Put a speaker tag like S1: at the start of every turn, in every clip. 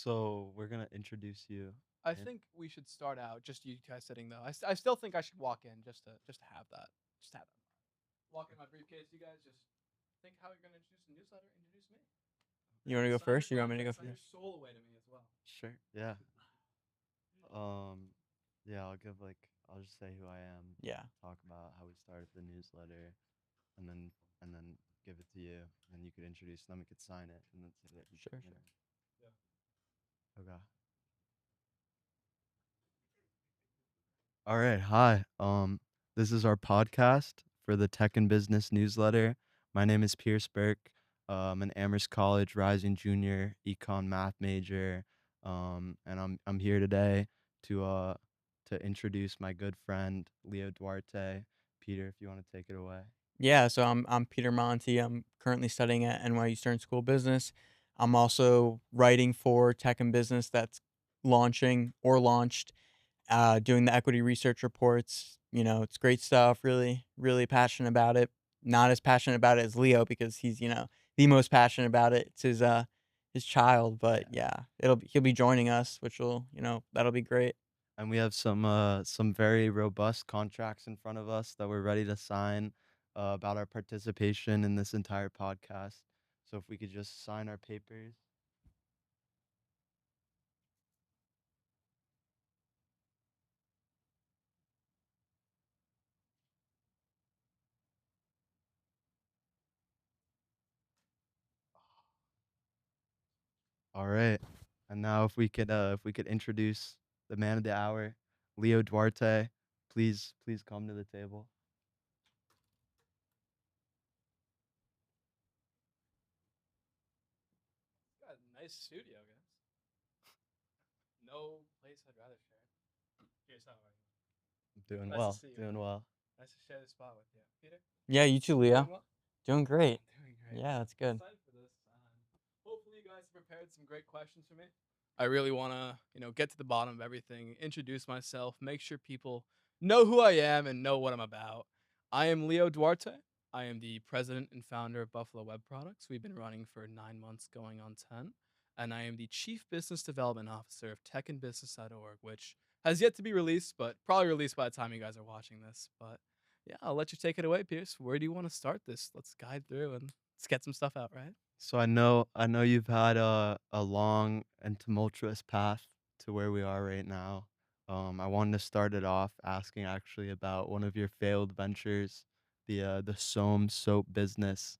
S1: So we're gonna introduce you.
S2: I
S1: in-
S2: think we should start out just you guys sitting though. I still think I should walk in just to have that. Just to have that. Walk in my briefcase. You guys just think how you're gonna introduce the newsletter. Introduce me.
S3: You want to go
S2: Sign your
S3: first? Or you want me to go
S2: contract. Sign
S3: first?
S2: your soul away to me as well.
S1: Sure. Yeah. Um. Yeah. I'll just say who I am.
S3: Yeah,
S1: Talk about how we started the newsletter, and then give it to you. And then you could introduce. Then we could sign it, and then say that.
S3: sure,
S1: You
S3: sure.
S2: Yeah.
S1: Okay. All right. Hi. This is our podcast for the Tech and Business newsletter. My name is Pierce Berke. I'm an Amherst College rising junior, econ math major. And I'm here today to introduce my good friend Leo Duarte. Peter, if you want to take it away.
S3: Yeah, so I'm Peter Monti. I'm currently studying at NYU Stern School of Business. I'm also writing for Tech and Business that's launching or launched, doing the equity research reports. It's great stuff. Really, really passionate about it. Not as passionate about it as Leo because he's, the most passionate about it. It's his child, but
S1: Yeah.
S3: yeah, he'll be joining us, which will, that'll be great.
S1: And we have some very robust contracts in front of us that we're ready to sign about our participation in this entire podcast. So if we could just sign our papers. All right. And now if we could introduce the man of the hour, Leo Duarte, please come to the table.
S2: Got a nice studio, guys. No place I'd rather share. Here's how are you?
S1: Doing
S2: Nice to
S1: well.
S2: see you,
S1: Doing
S2: man.
S1: well.
S2: Nice to share this spot with you, Peter.
S3: Yeah, you too,
S2: Doing
S3: Leo.
S2: well.
S3: Doing great.
S2: I'm doing great,
S3: Yeah,
S2: man.
S3: that's good.
S2: Excited for this. Hopefully, you guys have prepared some great questions for me. I really want to, get to the bottom of everything, introduce myself, make sure people know who I am and know what I'm about. I am Leo Duarte. I am the president and founder of Buffalo Web Products. We've been running for 9 months, going on 10. And I am the chief business development officer of techandbusiness.org, which has yet to be released, but probably released by the time you guys are watching this. But yeah, I'll let you take it away, Pierce. Where do you want to start this? Let's guide through and let's get some stuff out, right?
S1: So I know you've had a long and tumultuous path to where we are right now. I wanted to start it off asking actually about one of your failed ventures, the Soam soap business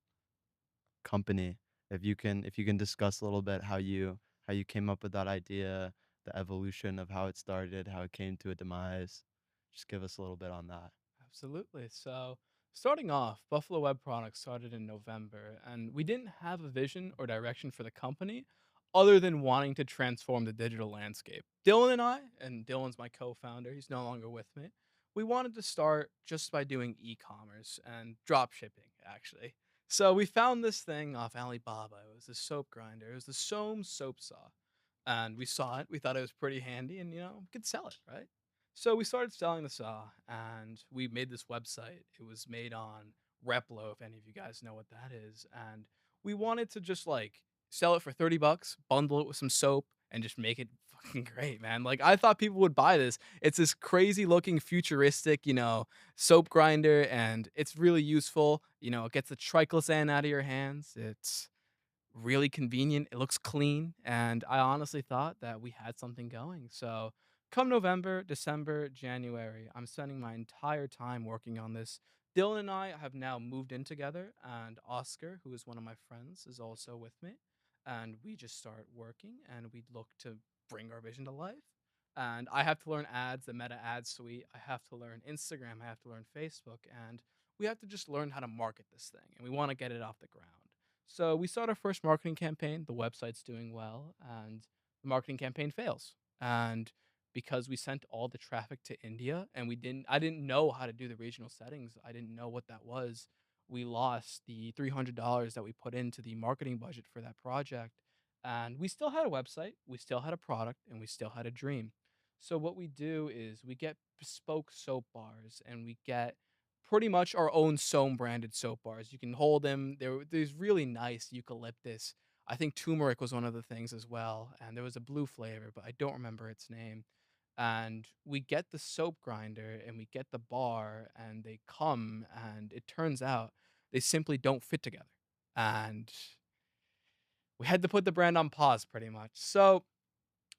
S1: company. If you can discuss a little bit how you came up with that idea, the evolution of how it started, how it came to a demise. Just give us a little bit on that.
S2: Absolutely. So, starting off, Buffalo Web Products started in November, and we didn't have a vision or direction for the company other than wanting to transform the digital landscape. Dylan and I, and Dylan's my co founder, he's no longer with me, we wanted to start just by doing e commerce and drop shipping, actually. So, we found this thing off Alibaba. It was a soap grinder, it was the Soam soap saw. And we saw it, we thought it was pretty handy, and we could sell it, right? So we started selling the saw, and we made this website. It was made on Replo, if any of you guys know what that is. And we wanted to just like sell it for 30 bucks, bundle it with some soap, and just make it fucking great, man. Like I thought people would buy this. It's this crazy looking futuristic, soap grinder, and it's really useful. It gets the triclosan out of your hands. It's really convenient. It looks clean, and I honestly thought that we had something going. So, come November, December, January, I'm spending my entire time working on this. Dylan and I have now moved in together, and Oscar, who is one of my friends, is also with me. And we just start working, and we look to bring our vision to life. And I have to learn ads, the Meta ad suite. I have to learn Instagram. I have to learn Facebook. And we have to just learn how to market this thing. And we want to get it off the ground. So we start our first marketing campaign. The website's doing well, and the marketing campaign fails. And because we sent all the traffic to India, and I didn't know how to do the regional settings. I didn't know what that was. We lost the $300 that we put into the marketing budget for that project, and we still had a website, we still had a product, and we still had a dream. So what we do is we get bespoke soap bars, and we get pretty much our own Soam branded soap bars. You can hold them. There's really nice eucalyptus. I think turmeric was one of the things as well, and there was a blue flavor, but I don't remember its name. And we get the soap grinder and we get the bar, and they come, and it turns out they simply don't fit together. And we had to put the brand on pause pretty much. So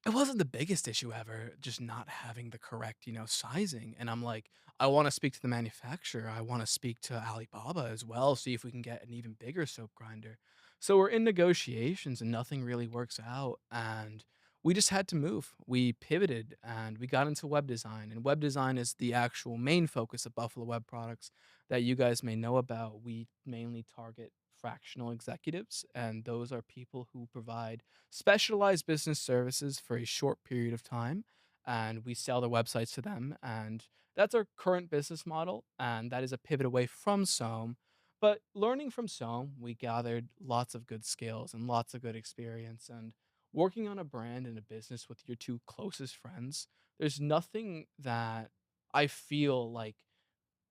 S2: it wasn't the biggest issue ever, just not having the correct, sizing, and I'm like, "I wanna speak to the manufacturer, I wanna speak to Alibaba as well, see if we can get an even bigger soap grinder." So we're in negotiations and nothing really works out, and we just had to move. We pivoted and we got into web design, and web design is the actual main focus of Buffalo Web Products that you guys may know about. We mainly target fractional executives, and those are people who provide specialized business services for a short period of time, and we sell their websites to them, and that's our current business model, and that is a pivot away from Soam. But learning from Soam, we gathered lots of good skills and lots of good experience, and working on a brand and a business with your two closest friends, there's nothing that I feel like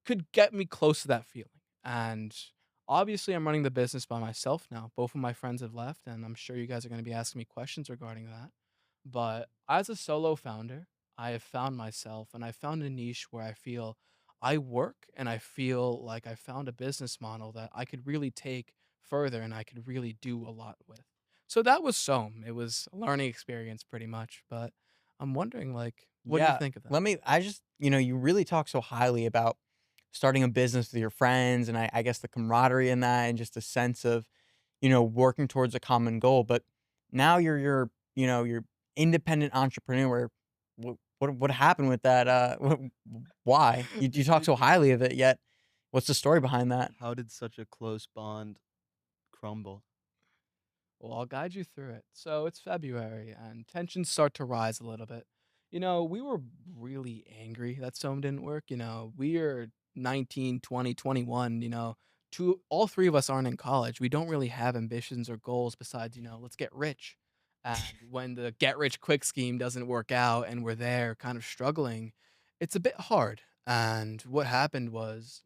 S2: could get me close to that feeling. And obviously, I'm running the business by myself now. Both of my friends have left, and I'm sure you guys are going to be asking me questions regarding that. But as a solo founder, I have found myself and I found a niche where I feel I work and I feel like I found a business model that I could really take further and I could really do a lot with. So that was Soam. It was a learning experience pretty much, but I'm wondering what do you
S3: Yeah,
S2: think of that?
S3: let me I just you really talk so highly about starting a business with your friends, and I guess the camaraderie in that, and just a sense of, working towards a common goal. But now you're independent entrepreneur. What happened with that? Why? You talk so highly of it, yet what's the story behind that?
S1: How did such a close bond crumble?
S2: Well, I'll guide you through it. So it's February and tensions start to rise a little bit. We were really angry that Soam didn't work. We are 19, 20, 21. All three of us aren't in college. We don't really have ambitions or goals besides, let's get rich. And when the get rich quick scheme doesn't work out and we're there kind of struggling, it's a bit hard. And what happened was,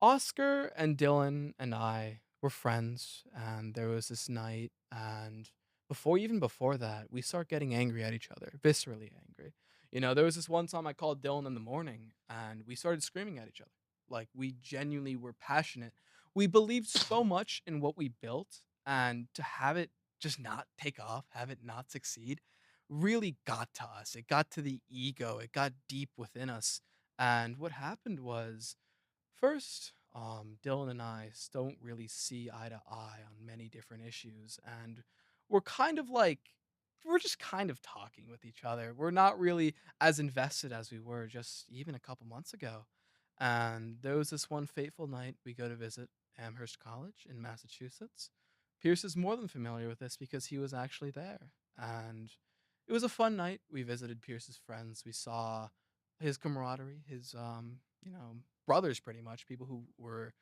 S2: Oscar and Dylan and I were friends, and there was this night, and before that, we start getting angry at each other, viscerally angry. There was this one time I called Dylan in the morning, and we started screaming at each other. Like we genuinely were passionate. We believed so much in what we built, and to have it just not take off, have it not succeed, really got to us. It got to the ego. It got deep within us. And what happened was first, Dylan and I don't really see eye to eye on many different issues, and we're kind of like we're just kind of talking with each other. We're not really as invested as we were just even a couple months ago. And there was this one fateful night we go to visit Amherst College in Massachusetts. Pierce is more than familiar with this because he was actually there. And it was a fun night. We visited Pierce's friends. We saw his camaraderie, his brothers pretty much, people who were,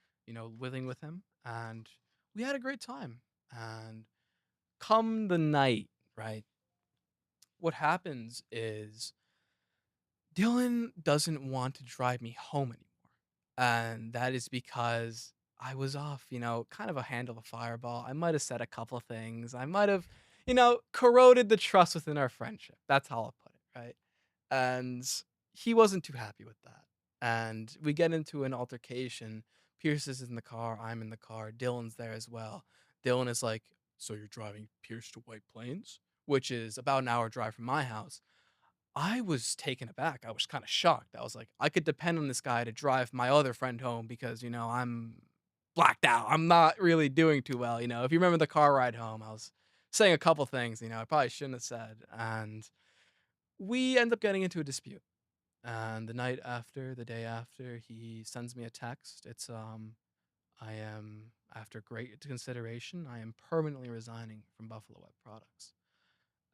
S2: living with him, and we had a great time. And come the night, right? What happens is Dylan doesn't want to drive me home anymore. And that is because I was off, kind of a handle of fireball. I might have said a couple things. I might have, corroded the trust within our friendship. That's how I'll put it, right? And he wasn't too happy with that. And we get into an altercation. Pierce is in the car. I'm in the car. Dylan's there as well. Dylan is like, "So you're driving Pierce to White Plains?" Which is about an hour drive from my house. I was taken aback. I was kind of shocked. I was like, I could depend on this guy to drive my other friend home because, I'm blacked out. I'm not really doing too well. If you remember the car ride home, I was saying a couple things, I probably shouldn't have said. And we end up getting into a dispute. And the night after, the day after, he sends me a text. I am, after great consideration, I am permanently resigning from Buffalo Web Products.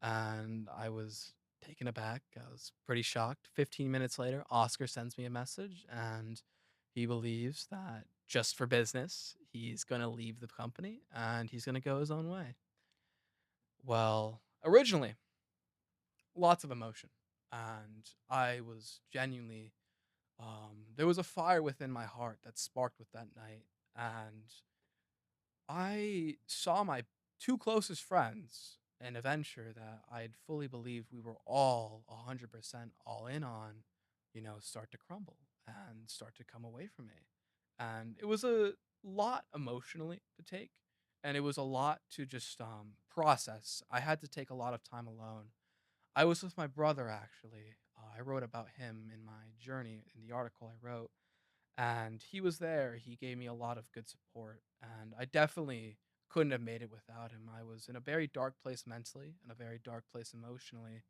S2: And I was taken aback. I was pretty shocked. 15 minutes later, Oscar sends me a message and he believes that just for business, he's going to leave the company and he's going to go his own way. Well, originally, lots of emotion. And I was genuinely, there was a fire within my heart that sparked with that night. And I saw my two closest friends in a venture that I'd fully believed we were all 100% all in on, start to crumble and start to come away from me. And it was a lot emotionally to take, and it was a lot to just process. I had to take a lot of time alone. I was with my brother actually. I wrote about him in my journey in the article I wrote, and he was there. He gave me a lot of good support, and I definitely couldn't have made it without him. I was in a very dark place mentally and a very dark place emotionally,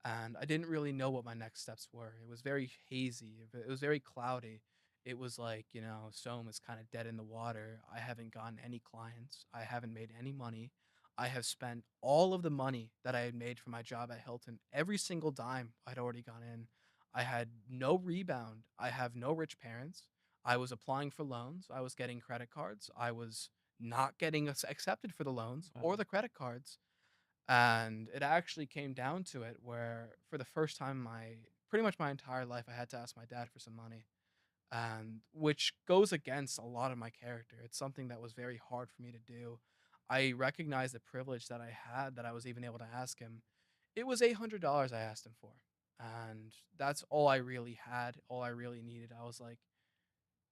S2: and I didn't really know what my next steps were. It was very hazy. It was very cloudy. It was like, Soam is kind of dead in the water. I haven't gotten any clients. I haven't made any money. I have spent all of the money that I had made from my job at Hilton, every single dime I'd already gone in. I had no rebound. I have no rich parents. I was applying for loans. I was getting credit cards. I was not getting accepted for the loans or
S3: Wow.
S2: the credit cards, and it actually came down to it where for the first time in my pretty much my entire life, I had to ask my dad for some money, and which goes against a lot of my character. It's something that was very hard for me to do. I recognize the privilege that I had that I was even able to ask him. It was $800 I asked him for, and that's all I really had, all I really needed. I was like,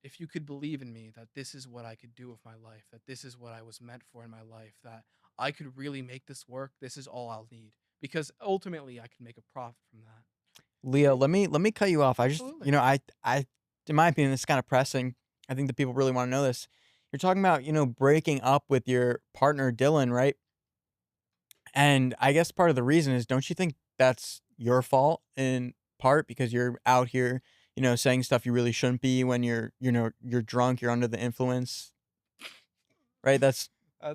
S2: if you could believe in me that this is what I could do with my life, that this is what I was meant for in my life, that I could really make this work, this is all I'll need. Because ultimately I can make a profit from that.
S3: Leo,
S2: It
S3: let me cut you off. I just,
S2: absolutely.
S3: I in my opinion, this is kind of pressing. I think that people really want to know this. You're talking about, breaking up with your partner Dylan, right? And I guess part of the reason is, don't you think that's your fault in part because you're out here, saying stuff you really shouldn't be when you're drunk, you're under the influence, right?
S2: That's I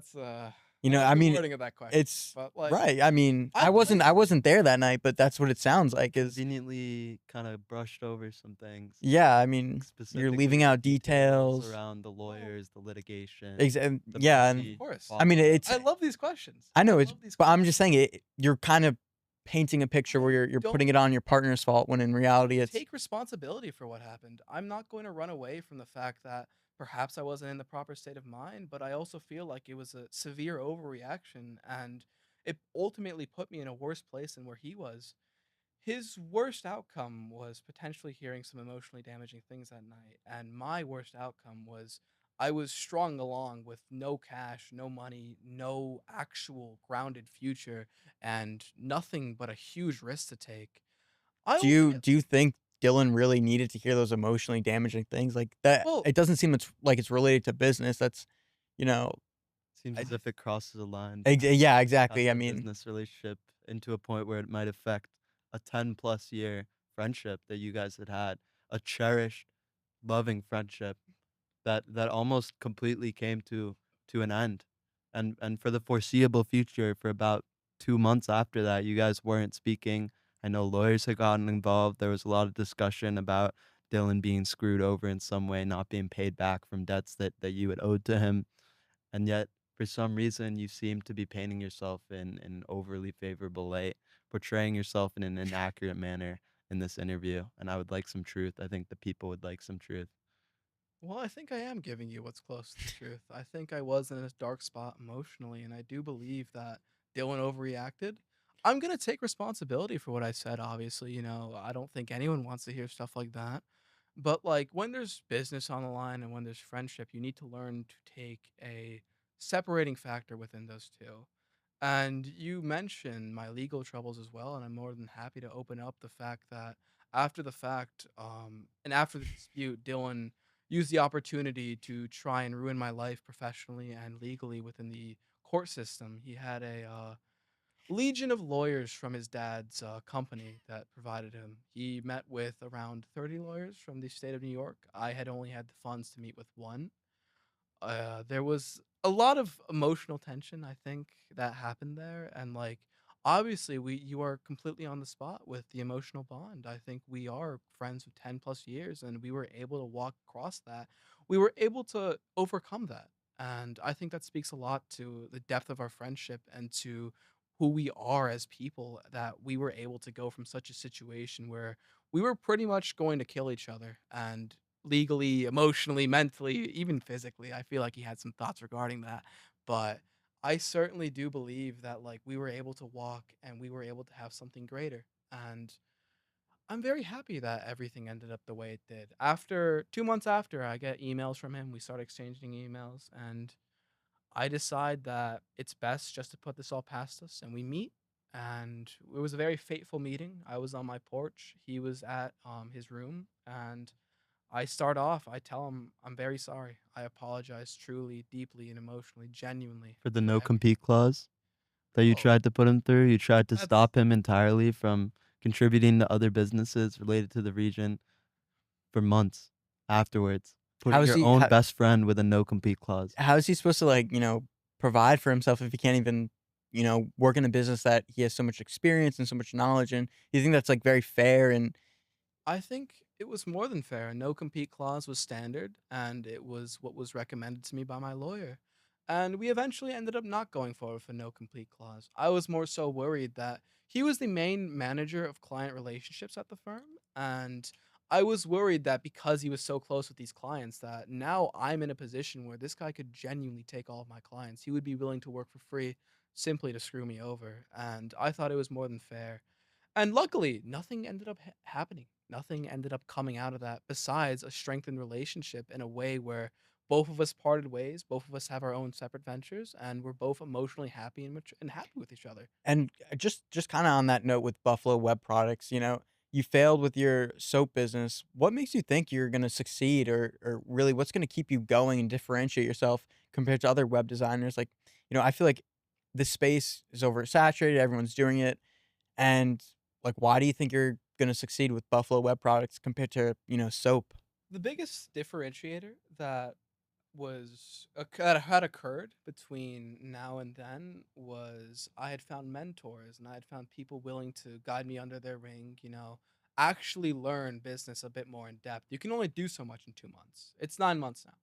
S2: like
S3: I
S2: the
S3: mean,
S2: wording of that question.
S3: it's
S2: But like
S3: right. I mean,
S2: I
S3: I
S2: blame
S3: wasn't there that night, but that's what it sounds like is
S1: Conveniently kinda brushed over some things,
S3: yeah, I
S1: like,
S3: mean, you're
S1: specifically
S3: leaving
S1: the
S3: out
S1: details
S3: details.
S1: around the
S2: well,
S1: lawyers, the litigation,
S3: Exa
S1: the
S3: yeah, and
S2: of
S1: messy
S2: course.
S3: I mean,
S1: fallout.
S3: it's
S2: I love these questions.
S3: I
S2: I
S3: know it's
S2: love these
S3: but I'm just
S2: questions.
S3: saying you're kind of painting a picture where
S2: I
S3: you're
S2: don't
S3: putting it on your partner's fault when in reality it's
S2: take responsibility for what happened. I'm not going to run away from the fact that perhaps I wasn't in the proper state of mind, but I also feel like it was a severe overreaction, and it ultimately put me in a worse place than where he was. His worst outcome was potentially hearing some emotionally damaging things that night, and my worst outcome was I was strung along with no cash, no money, no actual grounded future, and nothing but a huge risk to take. I ultimately
S3: do you think Dylan really needed to hear those emotionally damaging things like that?
S2: well,
S3: It doesn't seem it's like it's related to business. That's, you know,
S1: Seems
S3: I
S1: as if it crosses a line
S3: yeah,
S1: past
S3: exactly. I
S1: the
S3: mean,
S1: business relationship into a point where it might affect a 10+ year friendship that you guys had had, a cherished, loving friendship that almost completely came to an end. And for the foreseeable future, for about 2 months after that, you guys weren't speaking. I know lawyers had gotten involved. There was a lot of discussion about Dylan being screwed over in some way, not being paid back from debts that you had owed to him. And yet, for some reason, you seem to be painting yourself in an overly favorable light, portraying yourself in an inaccurate manner in this interview. And I would like some truth. I think the people would like some truth.
S2: well, I think I am giving you what's close to the truth. I think I was in a dark spot emotionally, and I do believe that Dylan overreacted. I'm gonna take responsibility for what I said, obviously, I don't think anyone wants to hear stuff like that. But like when there's business on the line and when there's friendship, you need to learn to take a separating factor within those two. And you mentioned my legal troubles as well, and I'm more than happy to open up the fact that after the fact, and after the dispute, Dylan used the opportunity to try and ruin my life professionally and legally within the court system. He had a legion of lawyers from his dad's company that provided him. He met with around 30 lawyers from the state of New York. I had only had the funds to meet with one. There was a lot of emotional tension, I think, that happened there, and, like, obviously, you are completely on the spot with the emotional bond. I think we are friends with 10 plus years, and we were able to walk across that. We were able to overcome that, and I think that speaks a lot to the depth of our friendship and to who we are as people, that we were able to go from such a situation where we were pretty much going to kill each other, and legally, emotionally, mentally, even physically. I feel like he had some thoughts regarding that. But I certainly do believe that like we were able to walk and we were able to have something greater. And I'm very happy that everything ended up the way it did. After 2 months after, I get emails from him. We start exchanging emails, and I decide that it's best just to put this all past us, and we meet. And it was a very fateful meeting. I was on my porch. He was at his room, and I tell him I'm very sorry. I apologize truly, deeply, and emotionally, genuinely
S1: For the
S2: for
S1: no
S2: everything.
S1: compete clause that you
S2: Oh,
S1: tried to put him through? You tried to
S2: that's
S1: stop him entirely from contributing to other businesses related to the region for months afterwards. Put
S3: How is
S1: your
S3: he
S1: own best friend with a no compete clause.
S3: how is he supposed to, like, provide for himself if he can't even, work in a business that he has so much experience and so much knowledge in? Do you think that's, like, very fair? And
S2: I think it was more than fair. A no compete clause was standard, and it was what was recommended to me by my lawyer. And we eventually ended up not going forward for no complete clause. I was more so worried that he was the main manager of client relationships at the firm, and I was worried that because he was so close with these clients that now I'm in a position where this guy could genuinely take all of my clients. He would be willing to work for free simply to screw me over, and I thought it was more than fair. And luckily, nothing ended up happening. Nothing ended up coming out of that besides a strengthened relationship in a way where both of us parted ways, both of us have our own separate ventures, and we're both emotionally happy and happy with each other.
S3: just kinda on that note with Buffalo Web Products, you failed with your soap business. What makes you think you're gonna succeed, or really what's gonna keep you going and differentiate yourself compared to other web designers? Like, I feel like this space is oversaturated, everyone's doing it, and, like, why do you think you're gonna succeed with Buffalo Web Products compared to, soap?
S2: The biggest differentiator that that had occurred between now and then was I had found mentors and I had found people willing to guide me under their wing, actually learn business a bit more in depth. You can only do so much in 2 months. It's 9 months now.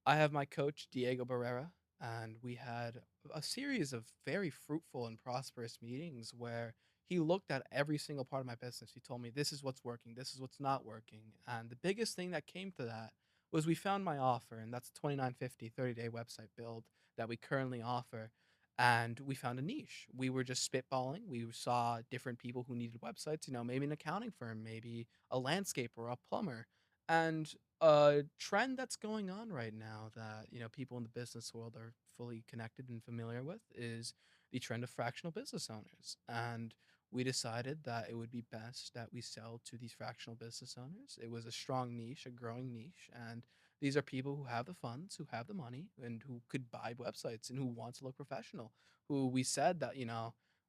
S2: I have my coach, Diego Barrera, and we had a series of very fruitful and prosperous meetings where he looked at every single part of my business. He told me, this is what's working, this is what's not working. And the biggest thing that came to that was we found my offer, and that's a 2950 30-day website build that we currently offer. And we found a niche. We were just spitballing. We saw different people who needed websites, maybe an accounting firm, maybe a landscaper or a plumber. And a trend that's going on right now that people in the business world are fully connected and familiar with is the trend of fractional business owners, and we decided that it would be best that we sell to these fractional business owners. It was a strong niche, a growing niche, and these are people who have the funds, who have the money, and who could buy websites and who want to look professional. Who we said that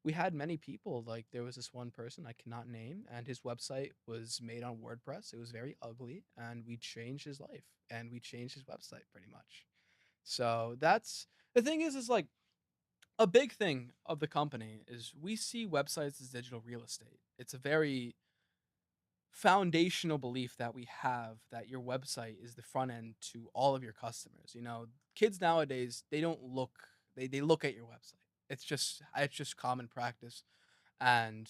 S2: we had many people, like there was this one person I cannot name, and his website was made on WordPress. It was very ugly, and we changed his life and we changed his website pretty much. So that's the thing is like a big thing of the company is we see websites as digital real estate. It's a very foundational belief that we have that your website is the front end to all of your customers. Kids nowadays, they look at your website. It's just common practice. And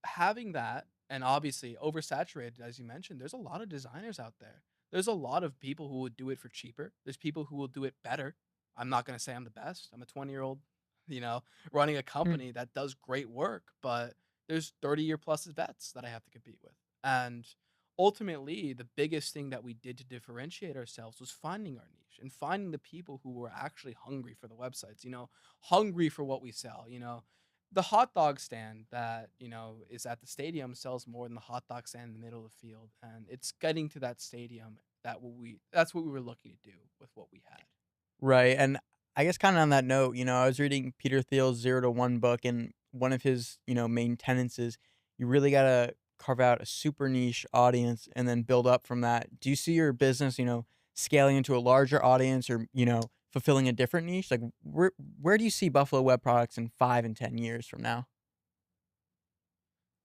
S2: having that, and obviously oversaturated, as you mentioned, there's a lot of designers out there. There's a lot of people who would do it for cheaper. There's people who will do it better. I'm not going to say I'm the best. I'm a 20-year-old, you know, running a
S3: Mm.
S2: company that does great work, but there's 30-year plus vets that I have to compete with. And ultimately, the biggest thing that we did to differentiate ourselves was finding our niche and finding the people who were actually hungry for the websites, hungry for what we sell, the hot dog stand that is at the stadium sells more than the hot dog stand in the middle of the field, and it's getting to that stadium that's what we were looking to do with what we had.
S3: Right, and I guess kinda on that note, I was reading Peter Thiel's Zero to One book, and one of his, main tenets is you really gotta carve out a super niche audience and then build up from that. Do you see your business, scaling into a larger audience or, fulfilling a different niche? Like, where do you see Buffalo Web Products in 5 and 10 years from now?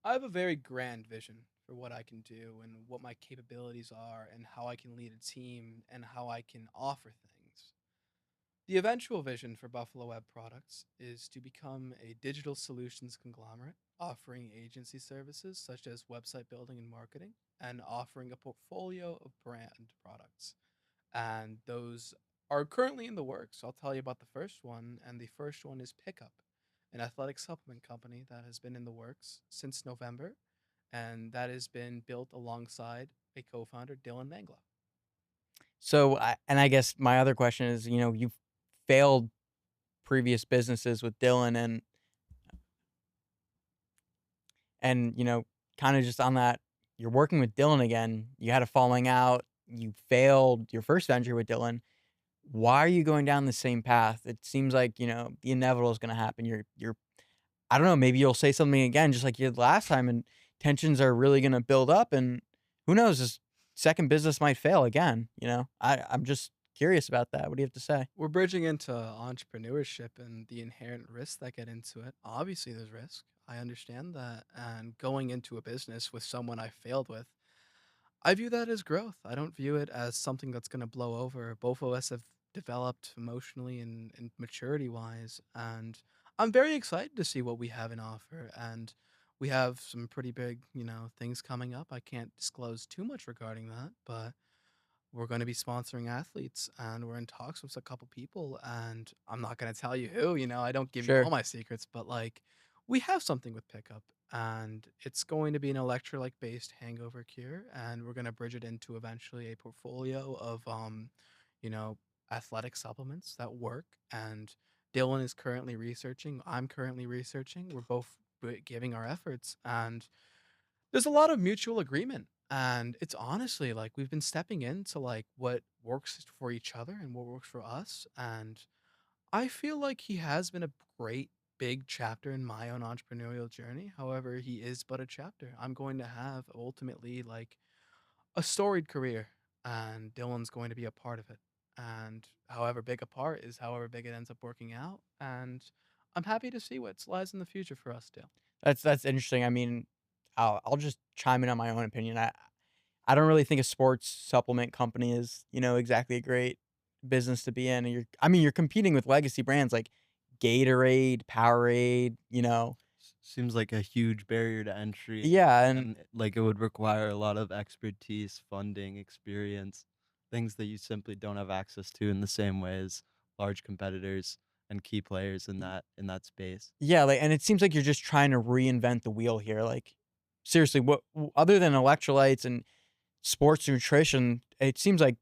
S2: I have a very grand vision for what I can do and what my capabilities are and how I can lead a team and how I can offer things. The eventual vision for Buffalo Web Products is to become a digital solutions conglomerate, offering agency services such as website building and marketing, and offering a portfolio of brand products. And those are currently in the works. I'll tell you about the first one, and the first one is Pickup, an athletic supplement company that has been in the works since November, and that has been built alongside a co-founder, Dylan Mangla.
S3: So, I guess my other question is, you've failed previous businesses with Dylan and kind of just on that, you're working with Dylan again. You had a falling out. You failed your first venture with Dylan. Why are you going down the same path? It seems like, the inevitable is going to happen. I don't know, maybe you'll say something again just like you did last time and tensions are really going to build up and who knows, this second business might fail again. I'm just curious about that. What do you have to say?
S2: We're bridging into entrepreneurship and the inherent risks that get into it. Obviously, there's risk. I understand that. And going into a business with someone I failed with, I view that as growth. I don't view it as something that's going to blow over. Both of us have developed emotionally and maturity wise. And I'm very excited to see what we have in offer. And we have some pretty big, things coming up. I can't disclose too much regarding that, but we're going to be sponsoring athletes and we're in talks with a couple people and I'm not going to tell you who, I don't give you all
S3: Sure.
S2: my secrets, but like we have something with Pickup and it's going to be an electrolyte based hangover cure and we're going to bridge it into eventually a portfolio of you know, athletic supplements that work and Dylan is currently researching, I'm currently researching, we're both giving our efforts and there's a lot of mutual agreement, and it's honestly like we've been stepping into like what works for each other and what works for us, and I feel like he has been a great big chapter in my own entrepreneurial journey. However, he is but a chapter. I'm going to have ultimately like a storied career, and Dylan's going to be a part of it. And however big a part is however big it ends up working out. And I'm happy to see what lies in the future for us, Dale.
S3: That's interesting. I mean, I'll just chime in on my own opinion. I don't really think a sports supplement company is, exactly a great business to be in. And you're competing with legacy brands like Gatorade, Powerade.
S1: Seems like a huge barrier to entry,
S3: Yeah, and
S1: and, like, it would require a lot of expertise, funding, experience, things that you simply don't have access to in the same way as large competitors and key players in that space.
S3: yeah, like, and it seems like you're just trying to reinvent the wheel here. Like, seriously, other than electrolytes and sports nutrition, it seems like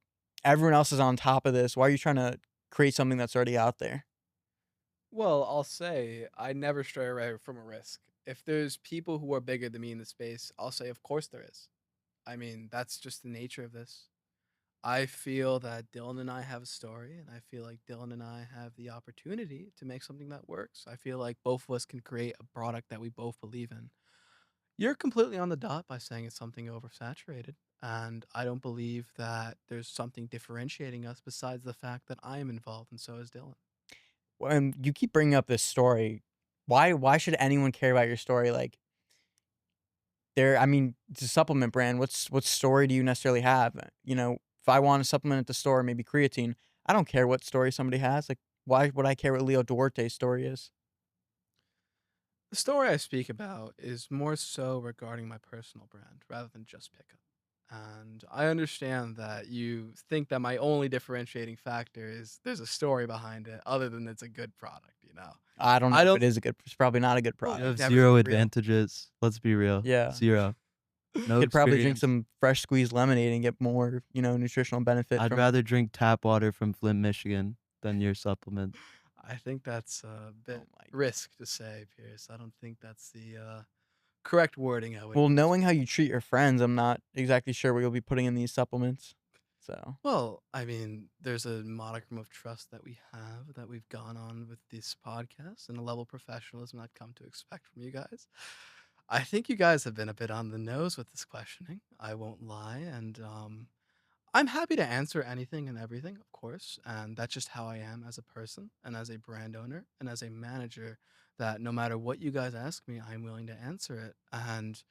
S3: everyone else is on top of this. Why are you trying to create something that's already out there?
S2: Well, I'll say I never stray away from a risk. If there's people who are bigger than me in the space, I'll say, of course there is. I mean, that's just the nature of this. I feel that Dylan and I have a story, and I feel like Dylan and I have the opportunity to make something that works. I feel like both of us can create a product that we both believe in. You're completely on the dot by saying it's something oversaturated, and I don't believe that there's something differentiating us besides the fact that I am involved and so is Dylan.
S3: When you keep bringing up this story, why should anyone care about your story? Like, I mean, it's a supplement brand. What story do you necessarily have? If I want a supplement at the store, maybe creatine, I don't care what story somebody has. Like, why would I care what Leo Duarte's story is?
S2: The story I speak about is more so regarding my personal brand rather than just pickup. And I understand that you think that my only differentiating factor is there's a story behind it, other than it's a good product.
S3: I don't know
S2: I
S3: if
S2: don't.
S3: it is it's probably not a good
S2: Well,
S1: You
S2: you've
S1: have
S3: product.
S2: never seen
S1: 0
S2: it real.
S1: advantages, let's be real,
S3: Yeah.
S1: 0. No
S3: Could probably drink
S1: experience.
S3: some fresh squeezed lemonade and get more, nutritional benefit
S1: I'd
S3: from
S1: rather drink tap water from Flint, Michigan than your supplement.
S2: I think that's a
S3: oh
S2: bit
S3: my
S2: risk to say, Pierce. I don't think that's the correct wording I would
S3: Well,
S2: use.
S3: knowing how you treat your friends, I'm not exactly sure what you'll be putting in these supplements. So,
S2: Well, I mean, there's a modicum of trust that we have that we've gone on with this podcast and a level of professionalism I've come to expect from you guys. I think you guys have been a bit on the nose with this questioning. I won't lie, and I'm happy to answer anything and everything, of course, and that's just how I am as a person and as a brand owner and as a manager that no matter what you guys ask me, I'm willing to answer it. And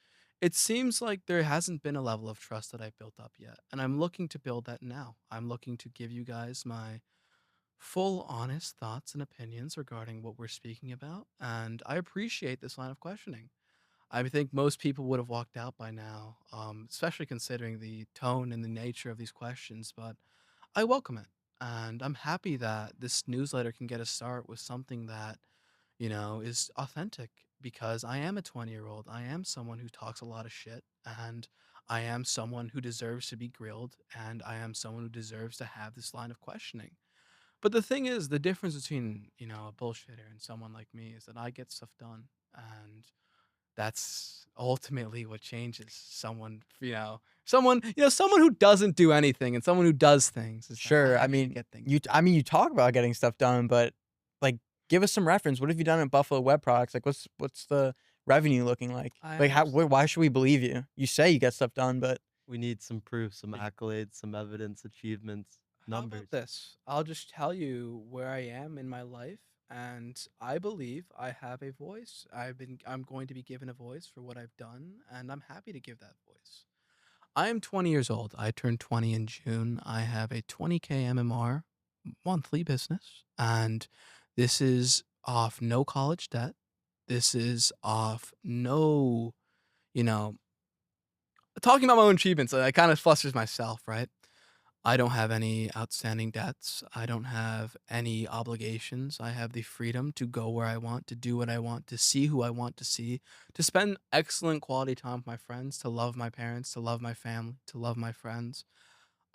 S2: it seems like there hasn't been a level of trust that I've built up yet, and I'm looking to build that now. I'm looking to give you guys my full honest thoughts and opinions regarding what we're speaking about, and I appreciate this line of questioning. I think most people would have walked out by now, especially considering the tone and the nature of these questions, but I welcome it. And I'm happy that this newsletter can get a start with something that, is authentic because I am a 20-year-old. I am someone who talks a lot of shit, and I am someone who deserves to be grilled, and I am someone who deserves to have this line of questioning. But the thing is, the difference between, a bullshitter and someone like me is that I get stuff done. And that's ultimately what changes someone who doesn't do anything and someone who does things is that I
S3: Sure,
S2: actually get things done.
S3: you talk about getting stuff done, but, like, give us some reference. What have you done at Buffalo Web Products? Like, what's the revenue looking like?
S2: I
S3: Like, how
S2: have
S3: why should we believe you? You say you get stuff done, but
S1: We need some proof, some accolades, some evidence, achievements,
S2: How about
S1: numbers.
S2: this? I'll just tell you where I am in my life, and I believe I have a voice. I'm going to be given a voice for what I've done, and I'm happy to give that voice. I am 20 years old. I turned 20 in June. I have a 20K MMR monthly business, and this is off no college debt. This is off no, you know, talking about my own achievements. I kind of flusters myself, right? I don't have any outstanding debts. I don't have any obligations. I have the freedom to go where I want, to do what I want, to see who I want to see, to spend excellent quality time with my friends, to love my parents, to love my family, to love my friends.